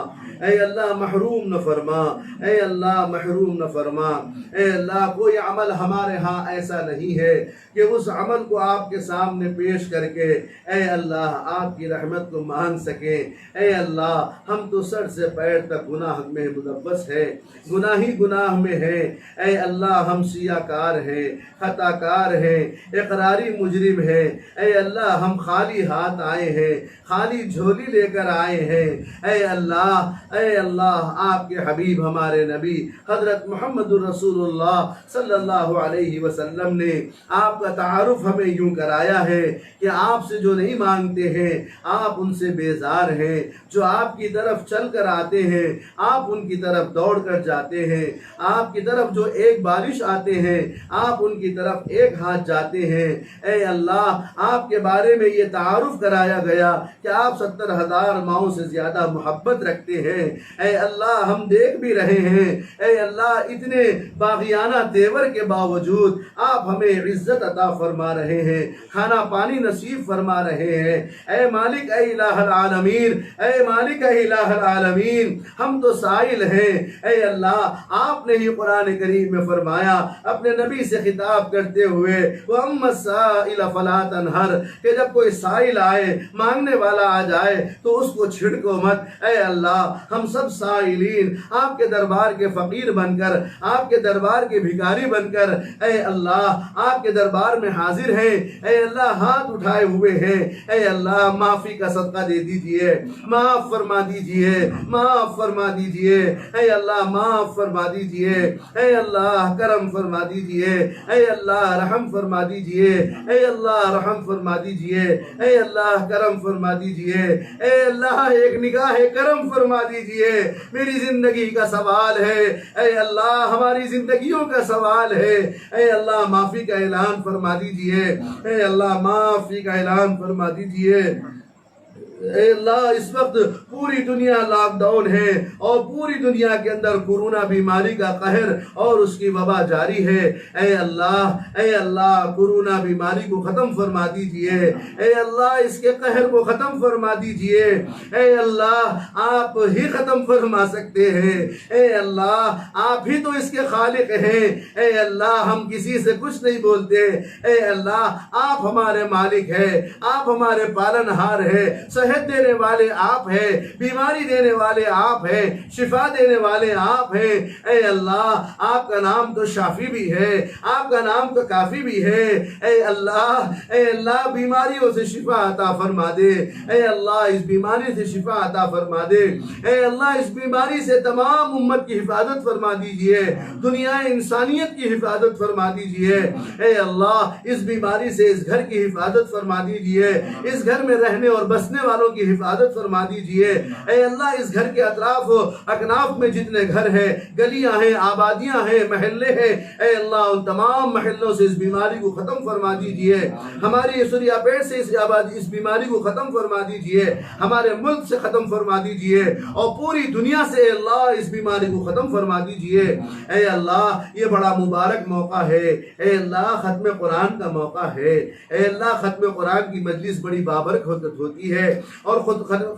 اے اللہ محروم نہ فرما. اے اللہ محروم نہ فرما. اے اللہ کوئی عمل ہمارے ہاں ایسا نہیں ہے کہ اس عمل کو آپ کے سامنے پیش کر کے اے اللہ آپ کی رحمت کو مانگ سکیں. اے اللہ ہم تو سر سے پیر تک گناہ میں ملوث ہے، گناہ ہی گناہ میں ہے. اے اللہ ہم سیاہ کار ہیں، خطا کار ہیں، اقراری مجرم ہیں. اے اللہ ہم خالی ہاتھ آئے ہیں، خالی جھولی لے کر آئے ہیں. اے اللہ آپ کے حبیب ہمارے نبی حضرت محمد الرسول اللہ صلی اللہ علیہ وسلم نے آپ کا تعارف ہمیں یوں کرایا ہے کہ آپ سے جو نہیں مانگتے ہیں آپ ان سے بیزار ہیں. جو آپ کی طرف چل کر آتے ہیں آپ ان کی طرف دوڑ کر جاتے ہیں. آپ کی طرف جو ایک بارش آتے ہیں آپ ان کی طرف ایک ہاتھ جاتے ہیں. اے اللہ آپ کے بارے میں یہ تعارف کرایا گیا کہ آپ 70,000 ماؤں سے زیادہ محبت رکھتے ہیں. اے اللہ ہم دیکھ بھی رہے ہیں. اے اللہ اتنے باغیانہ تیور کے باوجود آپ ہمیں عزت عطا فرما رہے ہیں، کھانا پانی نصیب فرما رہے ہیں. اے مالک اے الہ العالمین، اے مالک اے الہ العالمین ہم تو سائل ہیں. اے اللہ آپ نے ہی قرآن کریم میں فرمایا اپنے نبی سے خطاب کرتے ہوئے وَأَمَّا السَّائِلَ فَلَا تَنْهَرْ کہ جب کوئی سائل آئے، مانگنے والا آ جائے تو اس کو چھڑکو مت. اے اللہ ہم سب سائلین آپ کے دربار کے فقیر بن کر، آپ کے دربار کے بھکاری بن کر اے اللہ آپ کے دربار میں حاضر ہیں. اے اللہ ہاتھ اٹھائے ہوئے ہیں. اے اللہ معافی کا صدقہ دے دیجئے، معاف فرما دیجئے، معاف فرما دیجئے. اے اللہ معاف فرما دیجئے. اے اللہ کرم فرما دیجئے. اے اللہ رحم فرما دیجئے. اے اللہ رحم فرما دیجئے. اے اللہ کرم فرما دیجئے. اے اللہ ایک نگاہ کرم فرما دیجئے. میری زندگی کا سوال ہے. اے اللہ ہماری زندگیوں کا سوال ہے. اے اللہ معافی کا اعلان فرما دیجئے. اے اللہ معافی کا اعلان فرما دیجئے. اے اللہ اس وقت پوری دنیا لاک ڈاؤن ہے اور پوری دنیا کے اندر کورونا بیماری کا قہر اور اس کی وبا جاری ہے. اے اللہ کورونا بیماری کو ختم فرما دیجئے. اے اللہ اس کے قہر کو ختم فرما دیجئے. اے اللہ آپ ہی ختم فرما سکتے ہیں. اے اللہ آپ ہی تو اس کے خالق ہیں. اے اللہ ہم کسی سے کچھ نہیں بولتے. اے اللہ آپ ہمارے مالک ہیں، آپ ہمارے پالنہار ہیں. صحت دینے والے آپ ہیں، بیماری دینے والے آپ ہیں، شفا دینے والے آپ ہیں. اے اللہ آپ کا نام تو شافی بھی ہے، آپ کا نام تو کافی بھی ہے. اے اللہ بیماریوں سے شفا عطا فرما دے. اے اللہ اس بیماری سے شفا عطا فرما دے. اے اللہ اس بیماری سے تمام امت کی حفاظت فرما دیجئے، دنیا انسانیت کی حفاظت فرما دیجئے. اے اللہ اس بیماری سے اس گھر کی حفاظت فرما دیجئے، اس گھر میں رہنے اور بسنے والوں والوں کی حفاظت فرما دیجئے۔ اے اللہ اس گھر کے اطراف و اکناف میں جتنے گھر ہیں، گلیاں ہیں، آبادیاں ہیں، محلے ہیں، اے اللہ ان تمام محلوں سے اس بیماری کو ختم فرما دیجئے۔ ہماری سریا پیٹ سے اس بیماری کو ختم فرما دیجئے، ہمارے ملک سے ختم فرما دیجئے، اور پوری دنیا سے اے اللہ اس بیماری کو ختم فرما دیجئے۔ اے اللہ یہ بڑا مبارک موقع ہے، اے اللہ ختم قرآن کا موقع ہے، اے اللہ ختم قرآن کی مجلس بڑی بابرکت ہوتی ہے، اور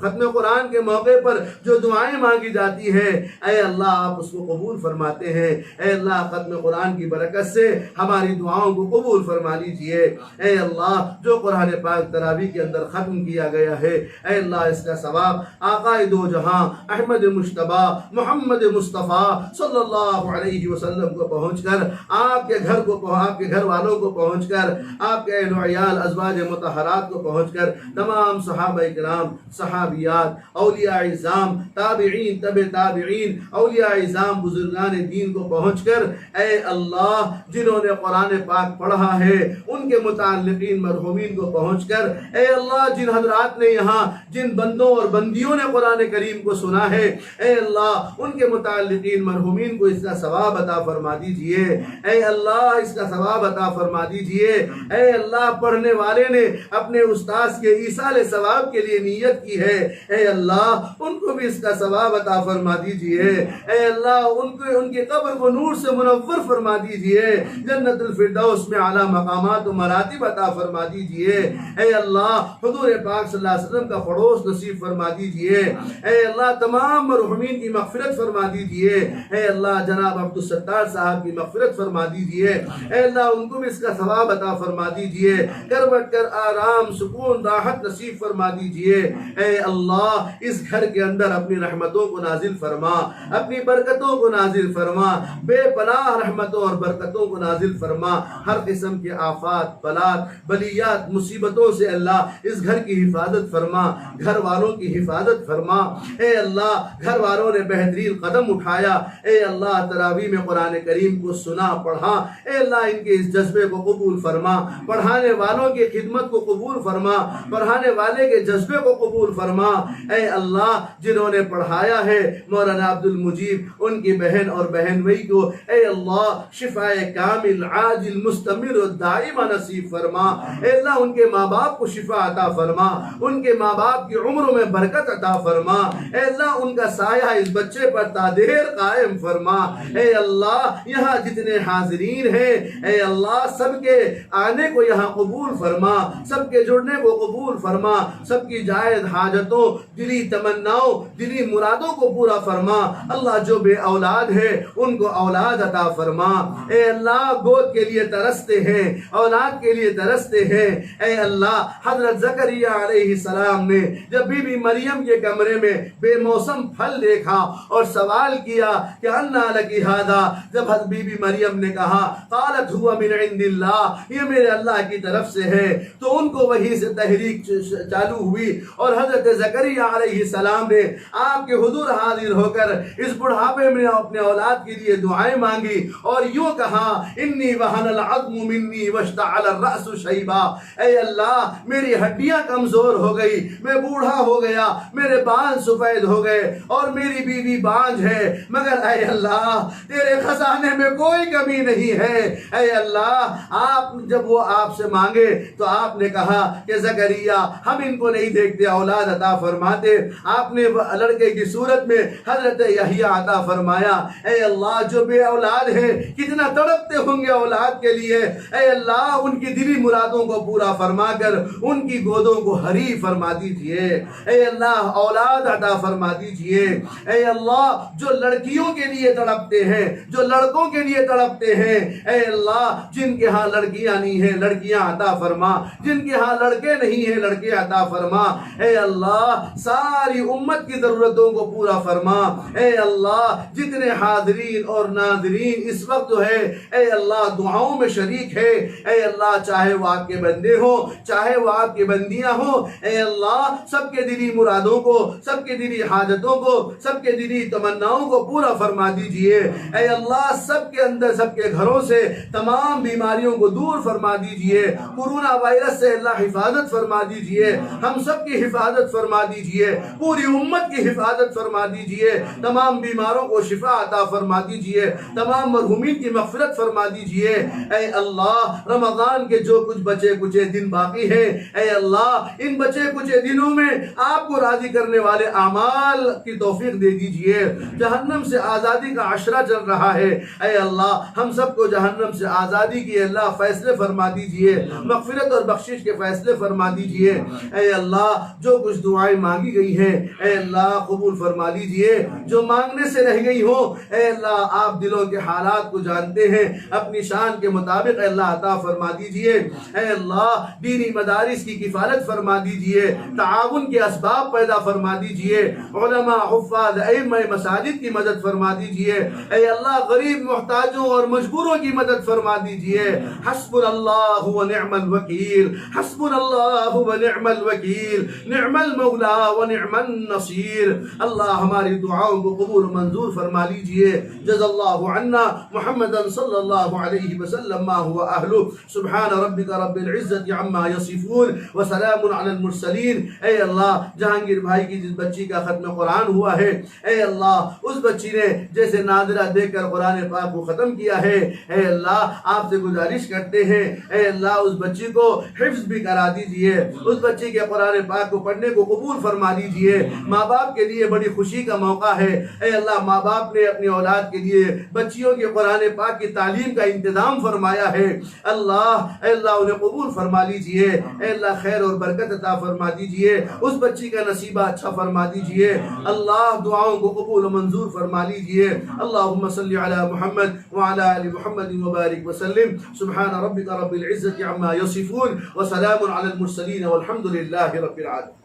ختم قرآن کے موقع پر جو دعائیں مانگی جاتی ہیں اے اللہ آپ اس کو قبول فرماتے ہیں۔ اے اللہ ختم قرآن کی برکت سے ہماری دعاؤں کو قبول فرما لیجئے۔ اے اللہ جو قرآن پاک تراویح کے اندر ختم کیا گیا ہے اے اللہ اس کا ثواب آقا دو جہاں احمد مجتبی محمد مصطفیٰ صلی اللہ علیہ وسلم کو پہنچ کر آپ کے گھر کو آپ کے گھر والوں کو پہنچ کر آپ کے اہل و عیال ازواج مطہرات کو پہنچ کر تمام صحابہ کرام صحابیات اولیاء اعظام تابعین تبع تابعین اولیاء اعظام بزرگان دین کو پہنچ کر اے اللہ جنہوں نے قرآن پاک پڑھا ہے ان کے متعلقین مرحومین کو پہنچ کر اے اللہ جن حضرات نے یہاں جن بندوں اور بندیوں نے قرآن کریم کو سنا ہے اے اللہ ان کے متعلقین مرحومین کو اس کا ثواب عطا فرما دیجئے۔ اے اللہ اس کا ثواب عطا فرما دیجئے۔ اے اللہ پڑھنے والے نے اپنے استاذ کے ایصال ثواب کے لیے نیت کی ہے اے اللہ ان کو بھی اس کا ثواب عطا فرما دیجئے۔ اے اللہ ان کی قبر کو نور سے منور فرما دیجئے، جنت الفردوس میں اعلیٰ مقامات و مراتب عطا فرما دیجئے۔ اے اللہ حضور پاک صلی اللہ علیہ وسلم کا پڑوس نصیب فرما دیجئے۔ اے اللہ تمام مرحومین کی مغفرت فرما دیجئے۔ اے اللہ جناب عبدالستار صاحب کی مغفرت فرما دیجئے۔ اے اللہ ان کو بھی اس کا ثواب عطا فرما دیجئے، کروٹ کر آرام سکون راحت نصیب فرما دیجئے۔ اے اللہ اس گھر کے اندر اپنی رحمتوں کو نازل فرما، اپنی برکتوں کو نازل فرما، بے پناہ رحمتوں اور برکتوں کو نازل فرما، ہر قسم کے آفات بلات بلیات مصیبتوں سے اللہ اس گھر کی حفاظت فرما، گھر والوں کی حفاظت فرما۔ اے اللہ گھر والوں نے بہترین قدم اٹھایا، اے اللہ تراویح میں قرآن کریم کو سنا پڑھا، اے اللہ ان کے اس جذبے کو قبول فرما، پڑھانے والوں کی خدمت کو قبول فرما، پڑھانے والے کے جذبے کو قبول فرما۔ اے اللہ جنہوں نے پڑھایا ہے مولانا عبد المجیب ان کی بہن اور بہن بھائی کو اے اللہ شفاء کامل عاجل مستمر و دائمہ نصیب فرما۔ اے اللہ ان کے ماں باپ کو شفا عطا فرما، ان کے ماں باپ کی عمروں میں برکت عطا فرما۔ اے اللہ ان کا سایہ اس بچے پر تا دیر قائم فرما۔ اے اللہ یہاں جتنے حاضرین ہیں اے اللہ سب کے آنے کو یہاں قبول فرما، سب کے جڑنے کو قبول فرما، سب کی جائز حاجتوں دلی تمناؤں دلی مرادوں کو پورا فرما۔ اللہ جو بے اولاد ہے ان کو اولاد عطا فرما۔ اے اللہ گود کے لیے ترستے ہیں، اولاد کے لیے ترستے ہیں، اے اللہ حضرت زکریا علیہ السلام نے جب بی بی مریم کے کمرے میں بے موسم پھل دیکھا اور سوال کیا کہ انا لکی ھذا، جب حضرت بی بی مریم نے کہا قالت ہوا من عند اللہ، یہ میرے اللہ کی طرف سے ہے، تو ان کو وہی سے تحریک چالو ہوئی اور حضرت زکریا علیہ السلام نے آپ کے حضور حاضر ہو کر اس بڑھاپے میں اپنے اولاد کے لیے دعائیں مانگی اور یوں کہا انی وہن العظم منی واشتعل الرأس شیبا، اے اللہ میری ہڈیاں کمزور ہو گئی، میں بوڑھا ہو گیا، میرے بال سفید ہو گئے اور میری بیوی بانجھ ہے، مگر اے اللہ تیرے خزانے میں کوئی کمی نہیں ہے۔ اے اللہ آپ جب وہ آپ سے مانگے تو آپ نے کہا کہ زکریا ہم ان کو نہیں دیکھتے اولاد عطا فرماتے، آپ نے لڑکے کی صورت میں حضرت یحییٰ عطا فرمایا۔ اے اللہ جو بے اولاد ہیں کتنا تڑپتے ہوں گے اولاد کے لیے، اے اللہ ان کی دلی مرادوں کو پورا فرما کر ان کی گودوں کو ہری فرما دیجئے۔ اے اللہ اولاد عطا فرما دیجئے۔ اے اللہ جو لڑکیوں کے لیے تڑپتے ہیں، جو لڑکوں کے لیے تڑپتے ہیں، اے اللہ جن کے ہاں لڑکیاں نہیں ہیں لڑکیاں عطا فرما، جن کے ہاں لڑکے نہیں ہیں لڑکے عطا فرما۔ اے اللہ ساری امت کی ضرورتوں کو پورا فرما۔ اے اللہ جتنے حاضرین اور ناظرین اس وقت جو ہے اے اللہ دعاؤں میں شریک ہے، اے اللہ چاہے وہ آپ کے بندے ہوں چاہے وہ آپ کی بندیاں ہوں، اے اللہ سب کے دلی مرادوں کو سب کے دلی حاجتوں کو سب کے دلی تمناؤں کو پورا فرما دیجئے۔ اے اللہ سب کے اندر سب کے گھروں سے تمام بیماریوں کو دور فرما دیجئے، کورونا وائرس سے اللہ حفاظت فرما دیجئے، ہم سب کی حفاظت فرما دیجئے، پوری امت کی حفاظت فرما دیجئے، تمام بیماروں کو شفا عطا فرما دیجئے، تمام مرحومین کی مغفرت فرما دیجئے۔ اے اللہ رمضان کے جو کچھ بچے کچھ دن باقی ہیں، اے اللہ ان بچے کچھ دنوں میں آپ کو راضی کرنے والے اعمال کی توفیق دے دیجئے۔ جہنم سے آزادی کا عشرہ چل رہا ہے، اے اللہ ہم سب کو جہنم سے آزادی کی اللہ فیصلے فرما دیجئے، مغفرت اور بخشش کے فیصلے فرما دیجئے۔ اے اللہ جو کچھ دعائیں مانگی گئی ہیں اے اللہ قبول فرما لیجئے، جو مانگنے سے رہ گئی ہو اے اللہ آپ دلوں کے حالات کو جانتے ہیں، اپنی شان کے مطابق اے اللہ عطا فرما دیجئے۔ اے اللہ دینی مدارس کی کفالت فرما دیجئے، تعاون کے اسباب پیدا فرما دیجئے، علماء حفاظ ائمہ مساجد کی مدد فرما دیجئے۔ اے اللہ غریب محتاجوں اور مجبوروں کی مدد فرما دیجئے۔ حسبنا اللہ و نعم الوکیل، حسبنا اللہ و نعم الوکیل، نعم المولا و نعم النصیر۔ اللہ ہماری دعاؤں کو قبول منظور فرما لیجئے۔ جزا اللہ عنا محمدا صلی اللہ علیہ وسلم ما هو اہلہ، سبحان ربک رب العزت عما یصفون وسلام علی المرسلین۔ اے اللہ جہانگیر بھائی کی جس بچی کا ختم قرآن ہوا ہے اے اللہ اس بچی نے جیسے ناظرہ دیکھ کر قرآن پاک کو ختم کیا ہے، اے اللہ آپ سے گزارش کرتے ہیں اے اللہ اس بچی کو حفظ بھی کرا دیجئے، اس بچی کے قرآن پاک کو پڑھنے کو قبول فرما دیجئے۔ ماں باپ کے لیے بڑی خوشی کا موقع ہے، اے اللہ ماں باپ نے اپنی اولاد کے لیے بچیوں کے قرآن پاک کی تعلیم کا انتظام فرمایا ہے، اے اللہ انہیں قبول فرما لیجئے، اے اللہ خیر اور برکت عطا فرما دیجئے، اس بچی کا نصیبہ اچھا فرما دیجئے، اللہ دعاؤں کو قبول و منظور فرما لیجئے۔ اللہم صلی علی محمد وعلی آل محمد وبارک وسلم، سبحان ربک رب العزت عما یصفون وسلام علی المرسلین والحمد للہ رب العالمین۔